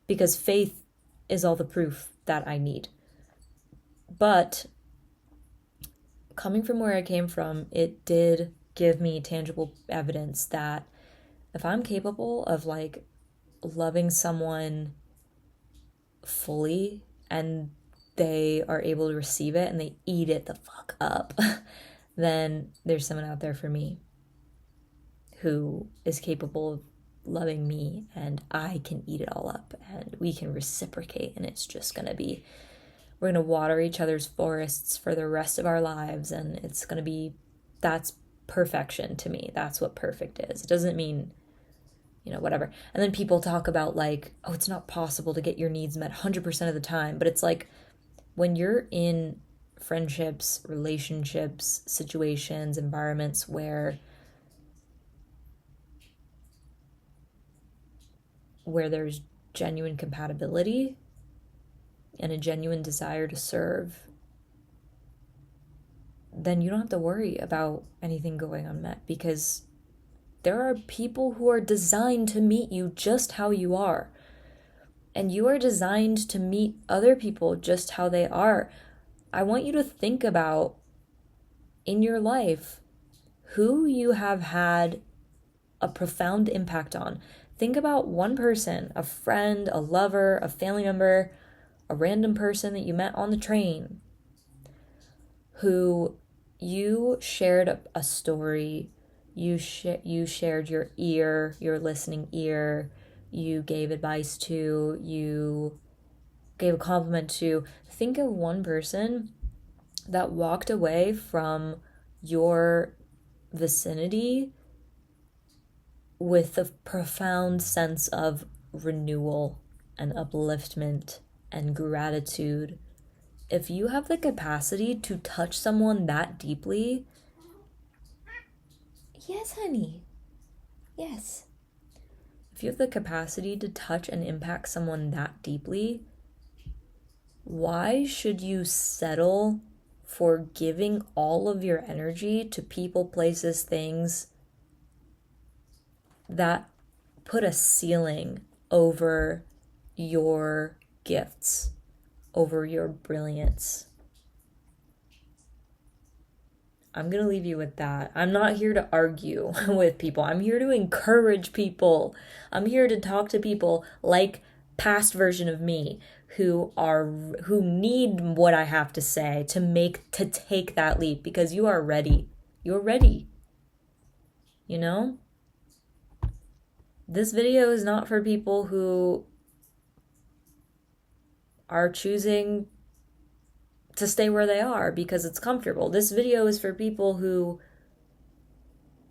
because faith is all the proof that I need. But coming from where I came from, it did give me tangible evidence that if I'm capable of like loving someone fully and they are able to receive it and they eat it the fuck up, then there's someone out there for me who is capable of loving me and I can eat it all up and we can reciprocate, and it's just gonna be, we're going to water each other's forests for the rest of our lives, and it's going to be, that's perfection to me. That's what perfect is. It doesn't mean, whatever. And then people talk about like, oh, it's not possible to get your needs met 100% of the time. But it's like when you're in friendships, relationships, situations, environments where there's genuine compatibility and a genuine desire to serve, then you don't have to worry about anything going unmet, because there are people who are designed to meet you just how you are. And you are designed to meet other people just how they are. I want you to think about in your life who you have had a profound impact on. Think about one person, a friend, a lover, a family member, a random person that you met on the train, who you shared a story, you shared your ear, your listening ear, you gave advice to, you gave a compliment to. Think of one person that walked away from your vicinity with a profound sense of renewal and upliftment and gratitude, if you have the capacity to touch someone that deeply, yes, honey, yes. If you have the capacity to touch and impact someone that deeply, why should you settle for giving all of your energy to people, places, things that put a ceiling over your gifts, over your brilliance? I'm going to leave you with that. I'm not here to argue with people. I'm here to encourage people. I'm here to talk to people like past version of me who need what I have to say to take that leap, because you are ready. You're ready. You know? This video is not for people who are choosing to stay where they are because it's comfortable. This video is for people who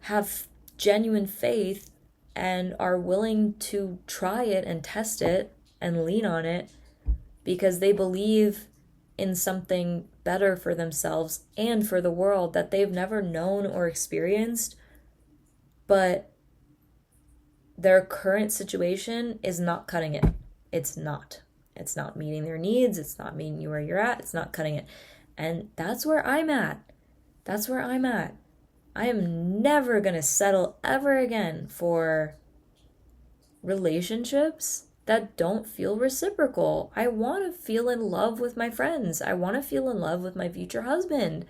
have genuine faith and are willing to try it and test it and lean on it because they believe in something better for themselves and for the world that they've never known or experienced, but their current situation is not cutting it. It's not. It's not meeting their needs. It's not meeting you where you're at. It's not cutting it. And that's where I'm at. That's where I'm at. I am never going to settle ever again for relationships that don't feel reciprocal. I want to feel in love with my friends. I want to feel in love with my future husband.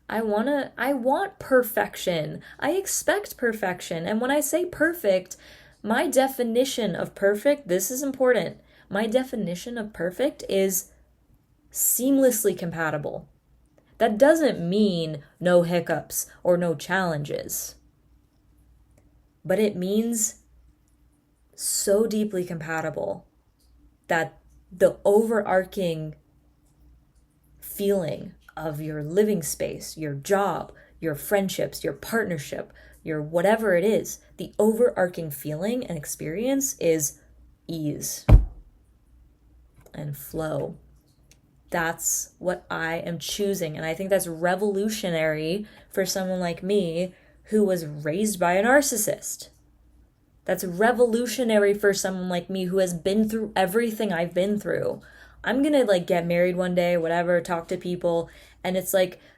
I want perfection. I expect perfection. And when I say perfect, my definition of perfect, this is important. My definition of perfect is seamlessly compatible. That doesn't mean no hiccups or no challenges, but it means so deeply compatible that the overarching feeling of your living space, your job, your friendships, your partnership, your whatever it is, the overarching feeling and experience is ease and flow. That's what I am choosing. And I think that's revolutionary for someone like me who was raised by a narcissist. That's revolutionary for someone like me who has been through everything I've been through. I'm going to get married one day, whatever, talk to people, and it's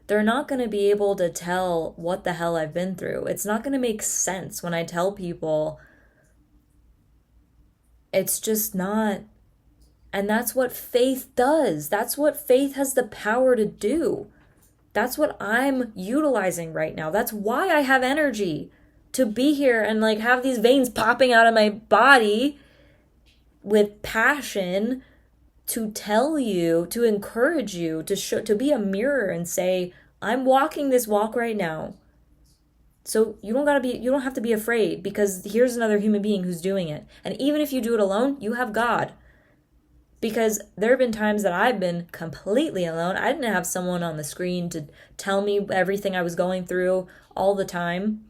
they're not going to be able to tell what the hell I've been through. It's not going to make sense when I tell people. It's just not. And that's what faith does. That's what faith has the power to do. That's what I'm utilizing right now. That's why I have energy to be here and have these veins popping out of my body with passion to tell you, to encourage you, to be a mirror and say, I'm walking this walk right now. So you don't have to be afraid, because here's another human being who's doing it. And even if you do it alone, you have God. Because there have been times that I've been completely alone. I didn't have someone on the screen to tell me everything I was going through all the time.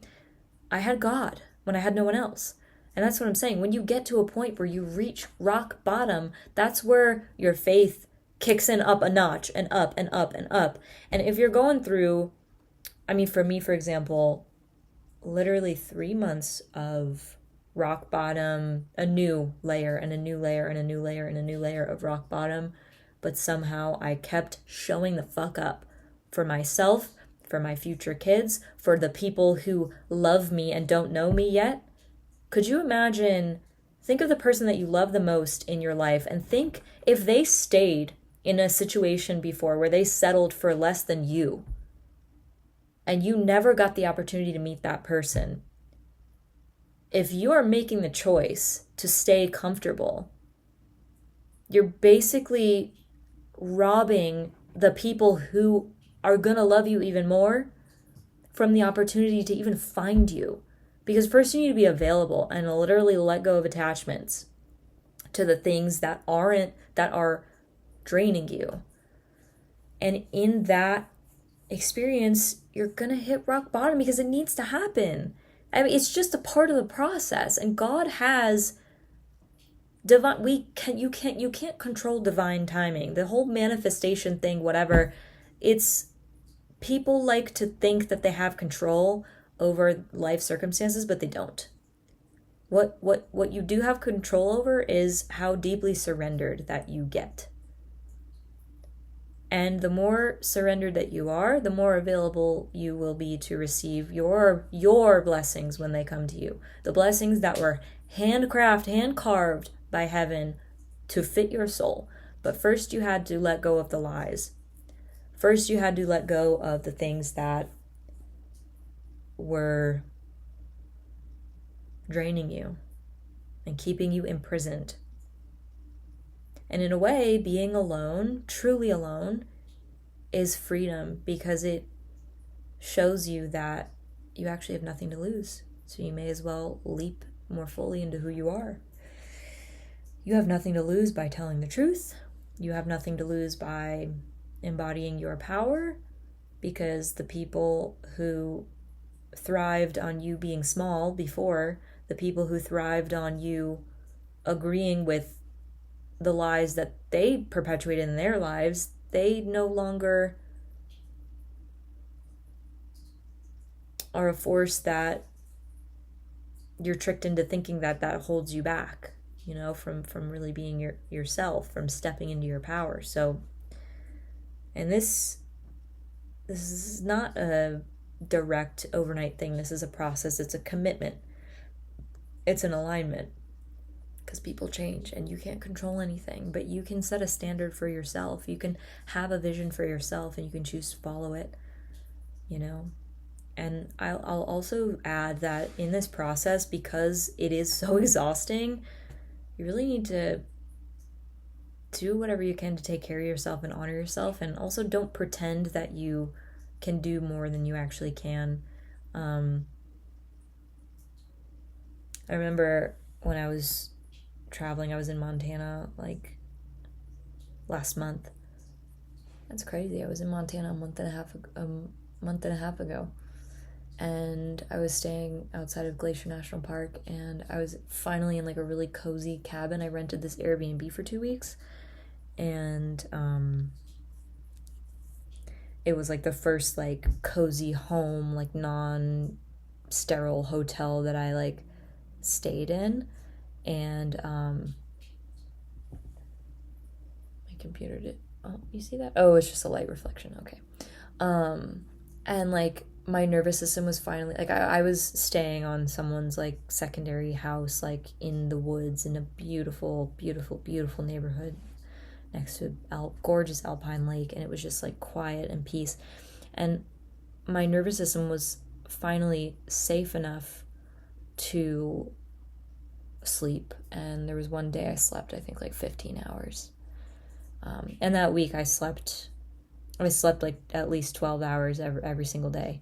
I had God when I had no one else. And that's what I'm saying. When you get to a point where you reach rock bottom, that's where your faith kicks in up a notch and up and up and up. And if you're going through, for me, for example, literally 3 months of rock bottom, a new layer and a new layer and a new layer and a new layer of rock bottom, but somehow I kept showing the fuck up for myself, for my future kids, for the people who love me and don't know me yet. Could you imagine, think of the person that you love the most in your life and think if they stayed in a situation before where they settled for less than you and you never got the opportunity to meet that person. If you are making the choice to stay comfortable, you're basically robbing the people who are going to love you even more from the opportunity to even find you. Because first you need to be available and literally let go of attachments to the things that are draining you. And in that experience, you're going to hit rock bottom because it needs to happen. It's just a part of the process. And God has you can't control divine timing. The whole manifestation thing, whatever, it's people like to think that they have control over life circumstances, but they don't. What you do have control over is how deeply surrendered that you get. And the more surrendered that you are, the more available you will be to receive your blessings when they come to you. The blessings that were hand carved by heaven to fit your soul. But first you had to let go of the lies. First you had to let go of the things that were draining you and keeping you imprisoned. And in a way, being alone, truly alone, is freedom, because it shows you that you actually have nothing to lose. So you may as well leap more fully into who you are. You have nothing to lose by telling the truth. You have nothing to lose by embodying your power, because the people who thrived on you being small before, the people who thrived on you agreeing with the lies that they perpetuated in their lives, they no longer are a force that you're tricked into thinking that holds you back, from really being yourself, from stepping into your power. So, and this is not a direct overnight thing. This is a process. It's a commitment. It's an alignment. Because people change and you can't control anything, but you can set a standard for yourself. You can have a vision for yourself and you can choose to follow it, And I'll also add that in this process, because it is so exhausting, you really need to do whatever you can to take care of yourself and honor yourself. And also don't pretend that you can do more than you actually can. I remember when I was traveling, I was in Montana like last month. That's crazy. I was in Montana a month and a half ago, and I was staying outside of Glacier National Park, and I was finally in like a really cozy cabin. I rented this Airbnb for 2 weeks, and it was like the first like cozy home, like non-sterile hotel that I like stayed in. And my computer did, you see that? Oh, it's just a light reflection. Okay. And like my nervous system was finally like, I was staying on someone's like secondary house, like in the woods in a beautiful neighborhood next to a gorgeous alpine lake, and it was just like quiet and peace. And my nervous system was finally safe enough to sleep, and there was one day I slept, I think like 15 hours, and that week I slept like at least 12 hours every single day,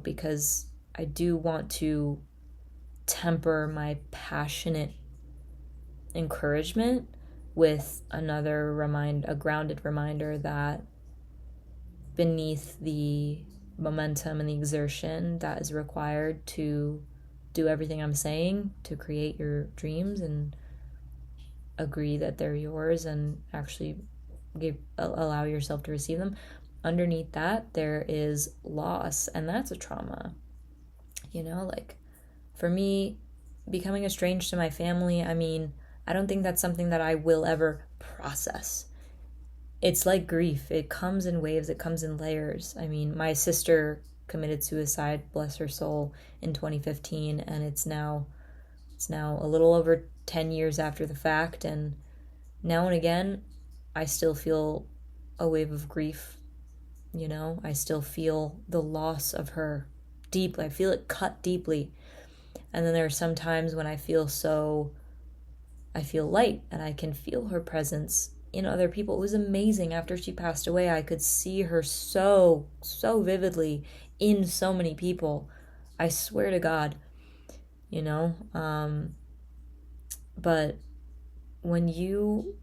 because I do want to temper my passionate encouragement with a grounded reminder that beneath the momentum and the exertion that is required to do everything I'm saying to create your dreams and agree that they're yours and actually allow yourself to receive them, underneath that there is loss, and that's a trauma. Like for me, becoming estranged to my family, I don't think that's something that I will ever process. It's like grief. It comes in waves, it comes in layers. My sister committed suicide, bless her soul, in 2015, and it's now a little over 10 years after the fact, and now and again I still feel a wave of grief. I still feel the loss of her deeply. I feel it cut deeply. And then there are some times when I feel light, and I can feel her presence in other people. It was amazing. After she passed away, I could see her so vividly in so many people. I swear to God, but when you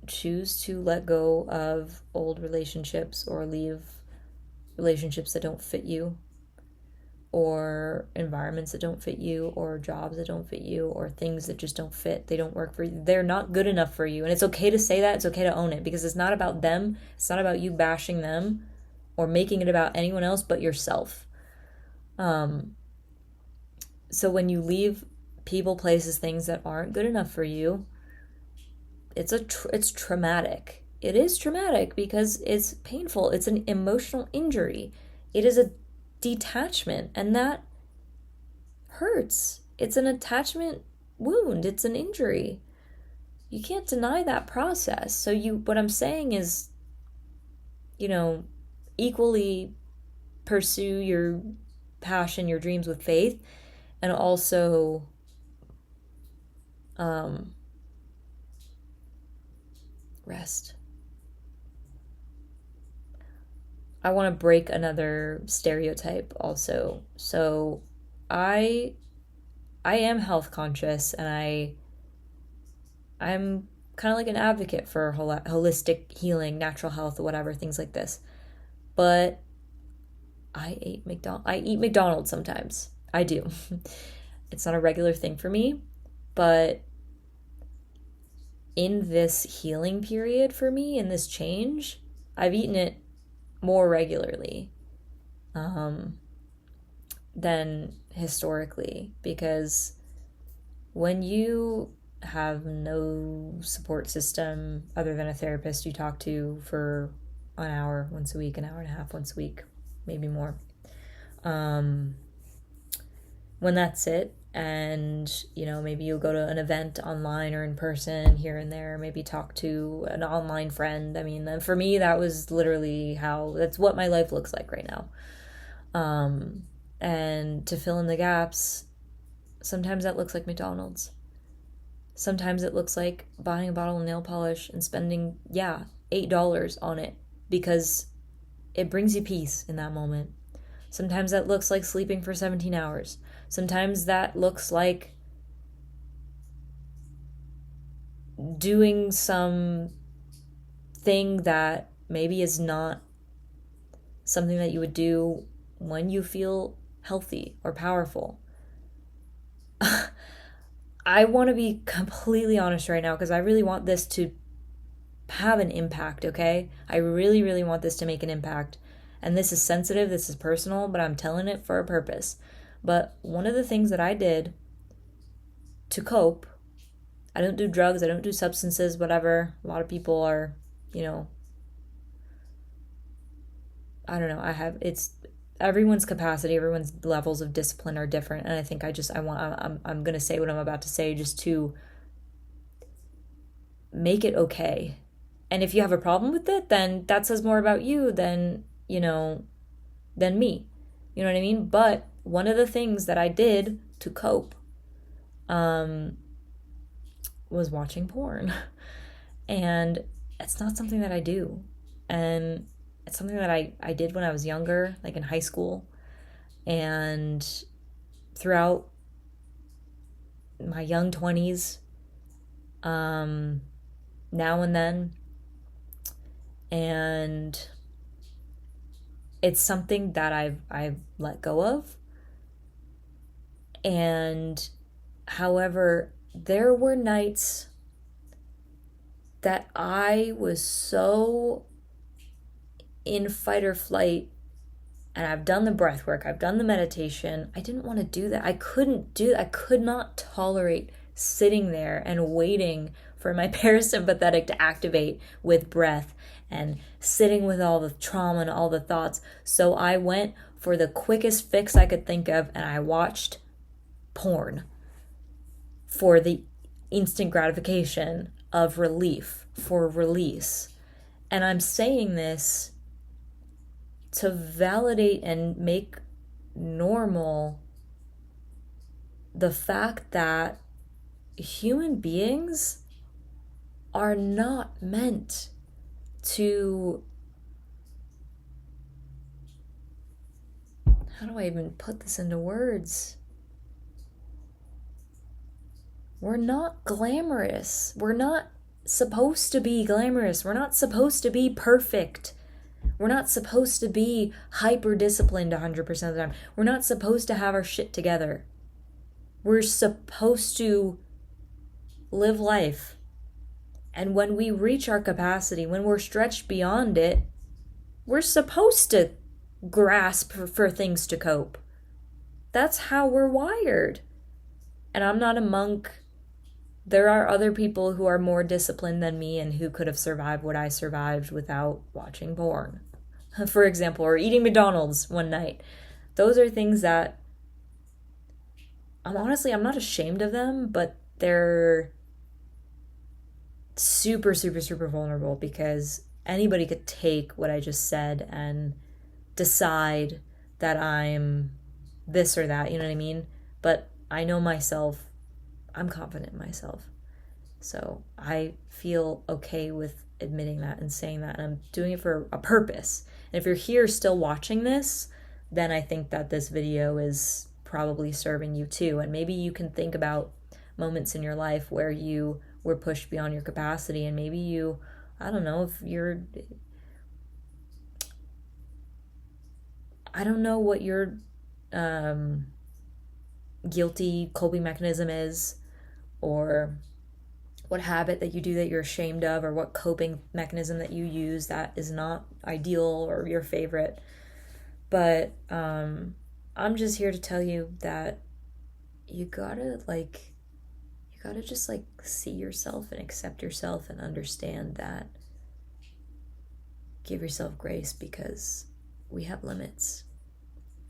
choose to let go of old relationships or leave relationships that don't fit you, or environments that don't fit you, or jobs that don't fit you, or things that just don't fit. They don't work for you. They're not good enough for you. And it's okay to say that. It's okay to own it, because it's not about them. It's not about you bashing them or making it about anyone else but yourself. So when you leave people, places, things that aren't good enough for you, it's traumatic. It is traumatic because it's painful. It's an emotional injury. It is a detachment, and that hurts. It's an attachment wound. It's an injury. You can't deny that process. So what I'm saying is, equally pursue your passion, your dreams with faith, and also rest. I want to break another stereotype also. So I am health conscious, and I'm kind of like an advocate for holistic healing, natural health, whatever, things like this. But I eat McDonald's sometimes. I do. It's not a regular thing for me, but in this healing period for me, in this change, I've eaten it more regularly than historically, because when you have no support system other than a therapist you talk to for an hour once a week, an hour and a half once a week, maybe more, when that's it, and maybe you'll go to an event online or in person here and there, maybe talk to an online friend. I mean, for me, that's what my life looks like right now. And to fill in the gaps, sometimes that looks like McDonald's. Sometimes it looks like buying a bottle of nail polish and spending, $8 on it, because it brings you peace in that moment. Sometimes that looks like sleeping for 17 hours. Sometimes that looks like doing some thing that maybe is not something that you would do when you feel healthy or powerful. I want to be completely honest right now, because I really want this to have an impact, okay? I really, really want this to make an impact. And this is sensitive, this is personal, but I'm telling it for a purpose. But one of the things that I did to cope, I don't do drugs, I don't do substances, whatever. A lot of people are, I don't know, it's everyone's capacity, everyone's levels of discipline are different. And I think I'm going to say what I'm about to say just to make it okay. And if you have a problem with it, then that says more about you than me. You know what I mean? But one of the things that I did to cope was watching porn. And it's not something that I do. And it's something that I did when I was younger, like in high school, and throughout my young 20s, now and then. And it's something that I've let go of. And however, there were nights that I was so in fight or flight, and I've done the breath work, I've done the meditation. I didn't want to do that. I could not tolerate sitting there and waiting for my parasympathetic to activate with breath and sitting with all the trauma and all the thoughts. So I went for the quickest fix I could think of, and I watched porn for the instant gratification of relief, for release. And I'm saying this to validate and make normal the fact that human beings are not meant to, how do I even put this into words? We're not glamorous. We're not supposed to be glamorous. We're not supposed to be perfect. We're not supposed to be hyper disciplined 100% of the time. We're not supposed to have our shit together. We're supposed to live life. And when we reach our capacity, when we're stretched beyond it, we're supposed to grasp for things to cope. That's how we're wired. And I'm not a monk. There are other people who are more disciplined than me and who could have survived what I survived without watching porn, for example, or eating McDonald's one night. Those are things that I'm not ashamed of them, but they're super, super, super vulnerable because anybody could take what I just said and decide that I'm this or that, you know what I mean? But I know myself. I'm confident in myself. So I feel okay with admitting that and saying that. And I'm doing it for a purpose. And if you're here still watching this, then I think that this video is probably serving you too. And maybe you can think about moments in your life where you were pushed beyond your capacity. And maybe you, I don't know, if you're, I don't know what your guilty coping mechanism is, or what habit that you do that you're ashamed of, or what coping mechanism that you use that is not ideal or your favorite. But I'm just here to tell you that you gotta just see yourself and accept yourself and understand that. Give yourself grace because we have limits.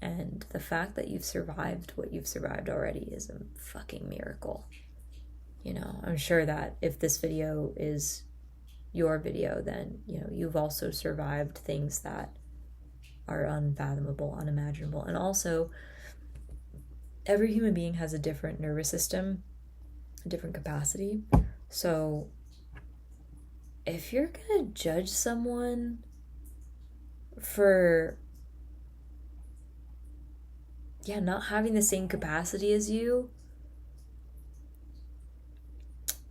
And the fact that you've survived what you've survived already is a fucking miracle. You know, I'm sure that if this video is your video, then, you know, you've also survived things that are unfathomable, unimaginable. And also, every human being has a different nervous system, a different capacity. So if you're gonna judge someone for not having the same capacity as you,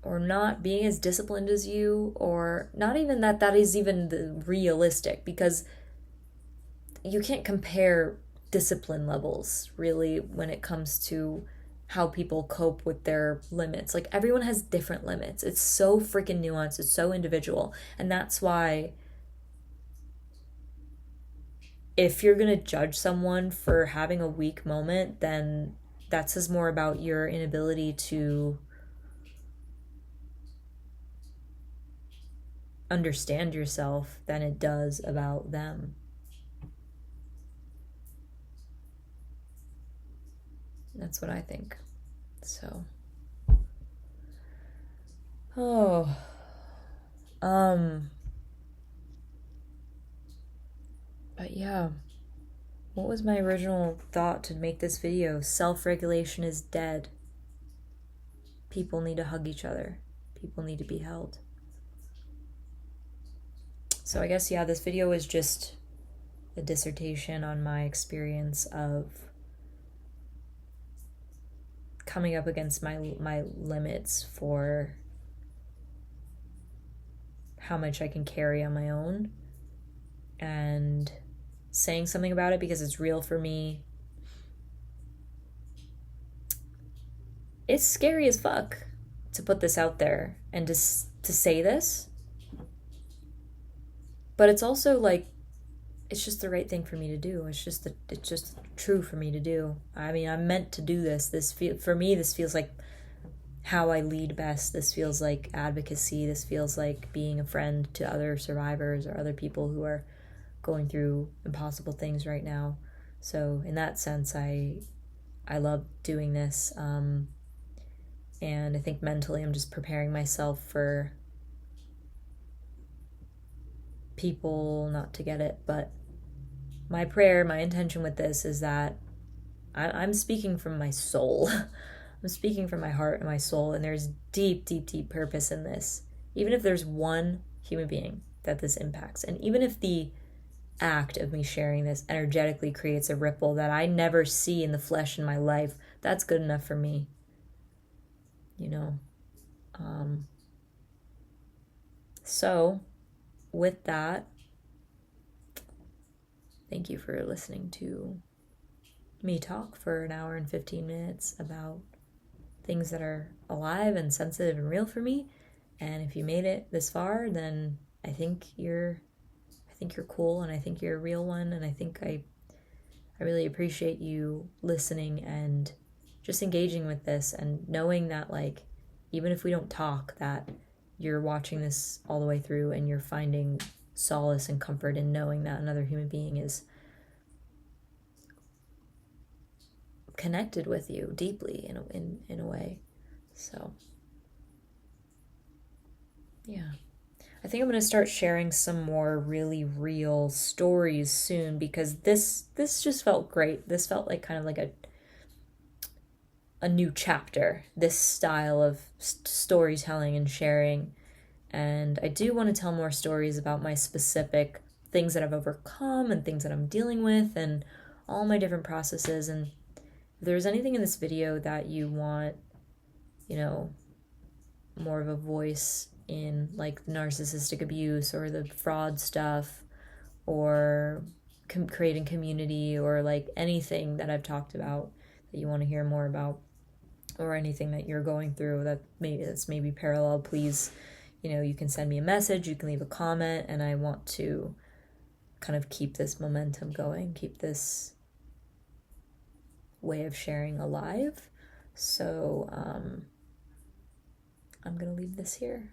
or not being as disciplined as you, or not even that is even realistic, because you can't compare discipline levels really when it comes to how people cope with their limits. Like, everyone has different limits. It's so freaking nuanced. It's so individual. And that's why if you're going to judge someone for having a weak moment, then that says more about your inability to understand yourself than it does about them. That's what I think. So, but yeah, what was my original thought to make this video? Self-regulation is dead. People need to hug each other. People need to be held. So I guess, this video is just a dissertation on my experience of coming up against my limits for how much I can carry on my own, and saying something about it because it's real for me. It's scary as fuck to put this out there and to say this, but it's also like, it's just the right thing for me to do. It's just true for me to do. I mean, I'm meant to do this. For me, this feels like how I lead best. This feels like advocacy. This feels like being a friend to other survivors or other people who are going through impossible things right now. So in that sense, I love doing this. And I think mentally I'm just preparing myself for people not to get it. But my intention with this is that I'm speaking from my soul. I'm speaking from my heart and my soul, and there's deep, deep, deep purpose in this. Even if there's one human being that this impacts, and even if the act of me sharing this energetically creates a ripple that I never see in the flesh in my life, that's good enough for me. You know? So, with that, Thank you for listening to me talk for an hour and 15 minutes about things that are alive and sensitive and real for me. And if you made it this far, then I think you're cool, and I think you're a real one, and I think I really appreciate you listening and just engaging with this, and knowing that, like, even if we don't talk, that you're watching this all the way through and you're finding solace and comfort in knowing that another human being is connected with you deeply in a way. So yeah, I think I'm going to start sharing some more really real stories soon, because this just felt great. This felt like kind of like a new chapter, this style of storytelling and sharing. And I do want to tell more stories about my specific things that I've overcome and things that I'm dealing with and all my different processes. And if there's anything in this video that you want, more of a voice in, like narcissistic abuse or the fraud stuff, or creating community, or like anything that I've talked about that you want to hear more about, or anything that you're going through that's maybe parallel, please, you can send me a message, you can leave a comment, and I want to kind of keep this momentum going, keep this way of sharing alive. So I'm going to leave this here.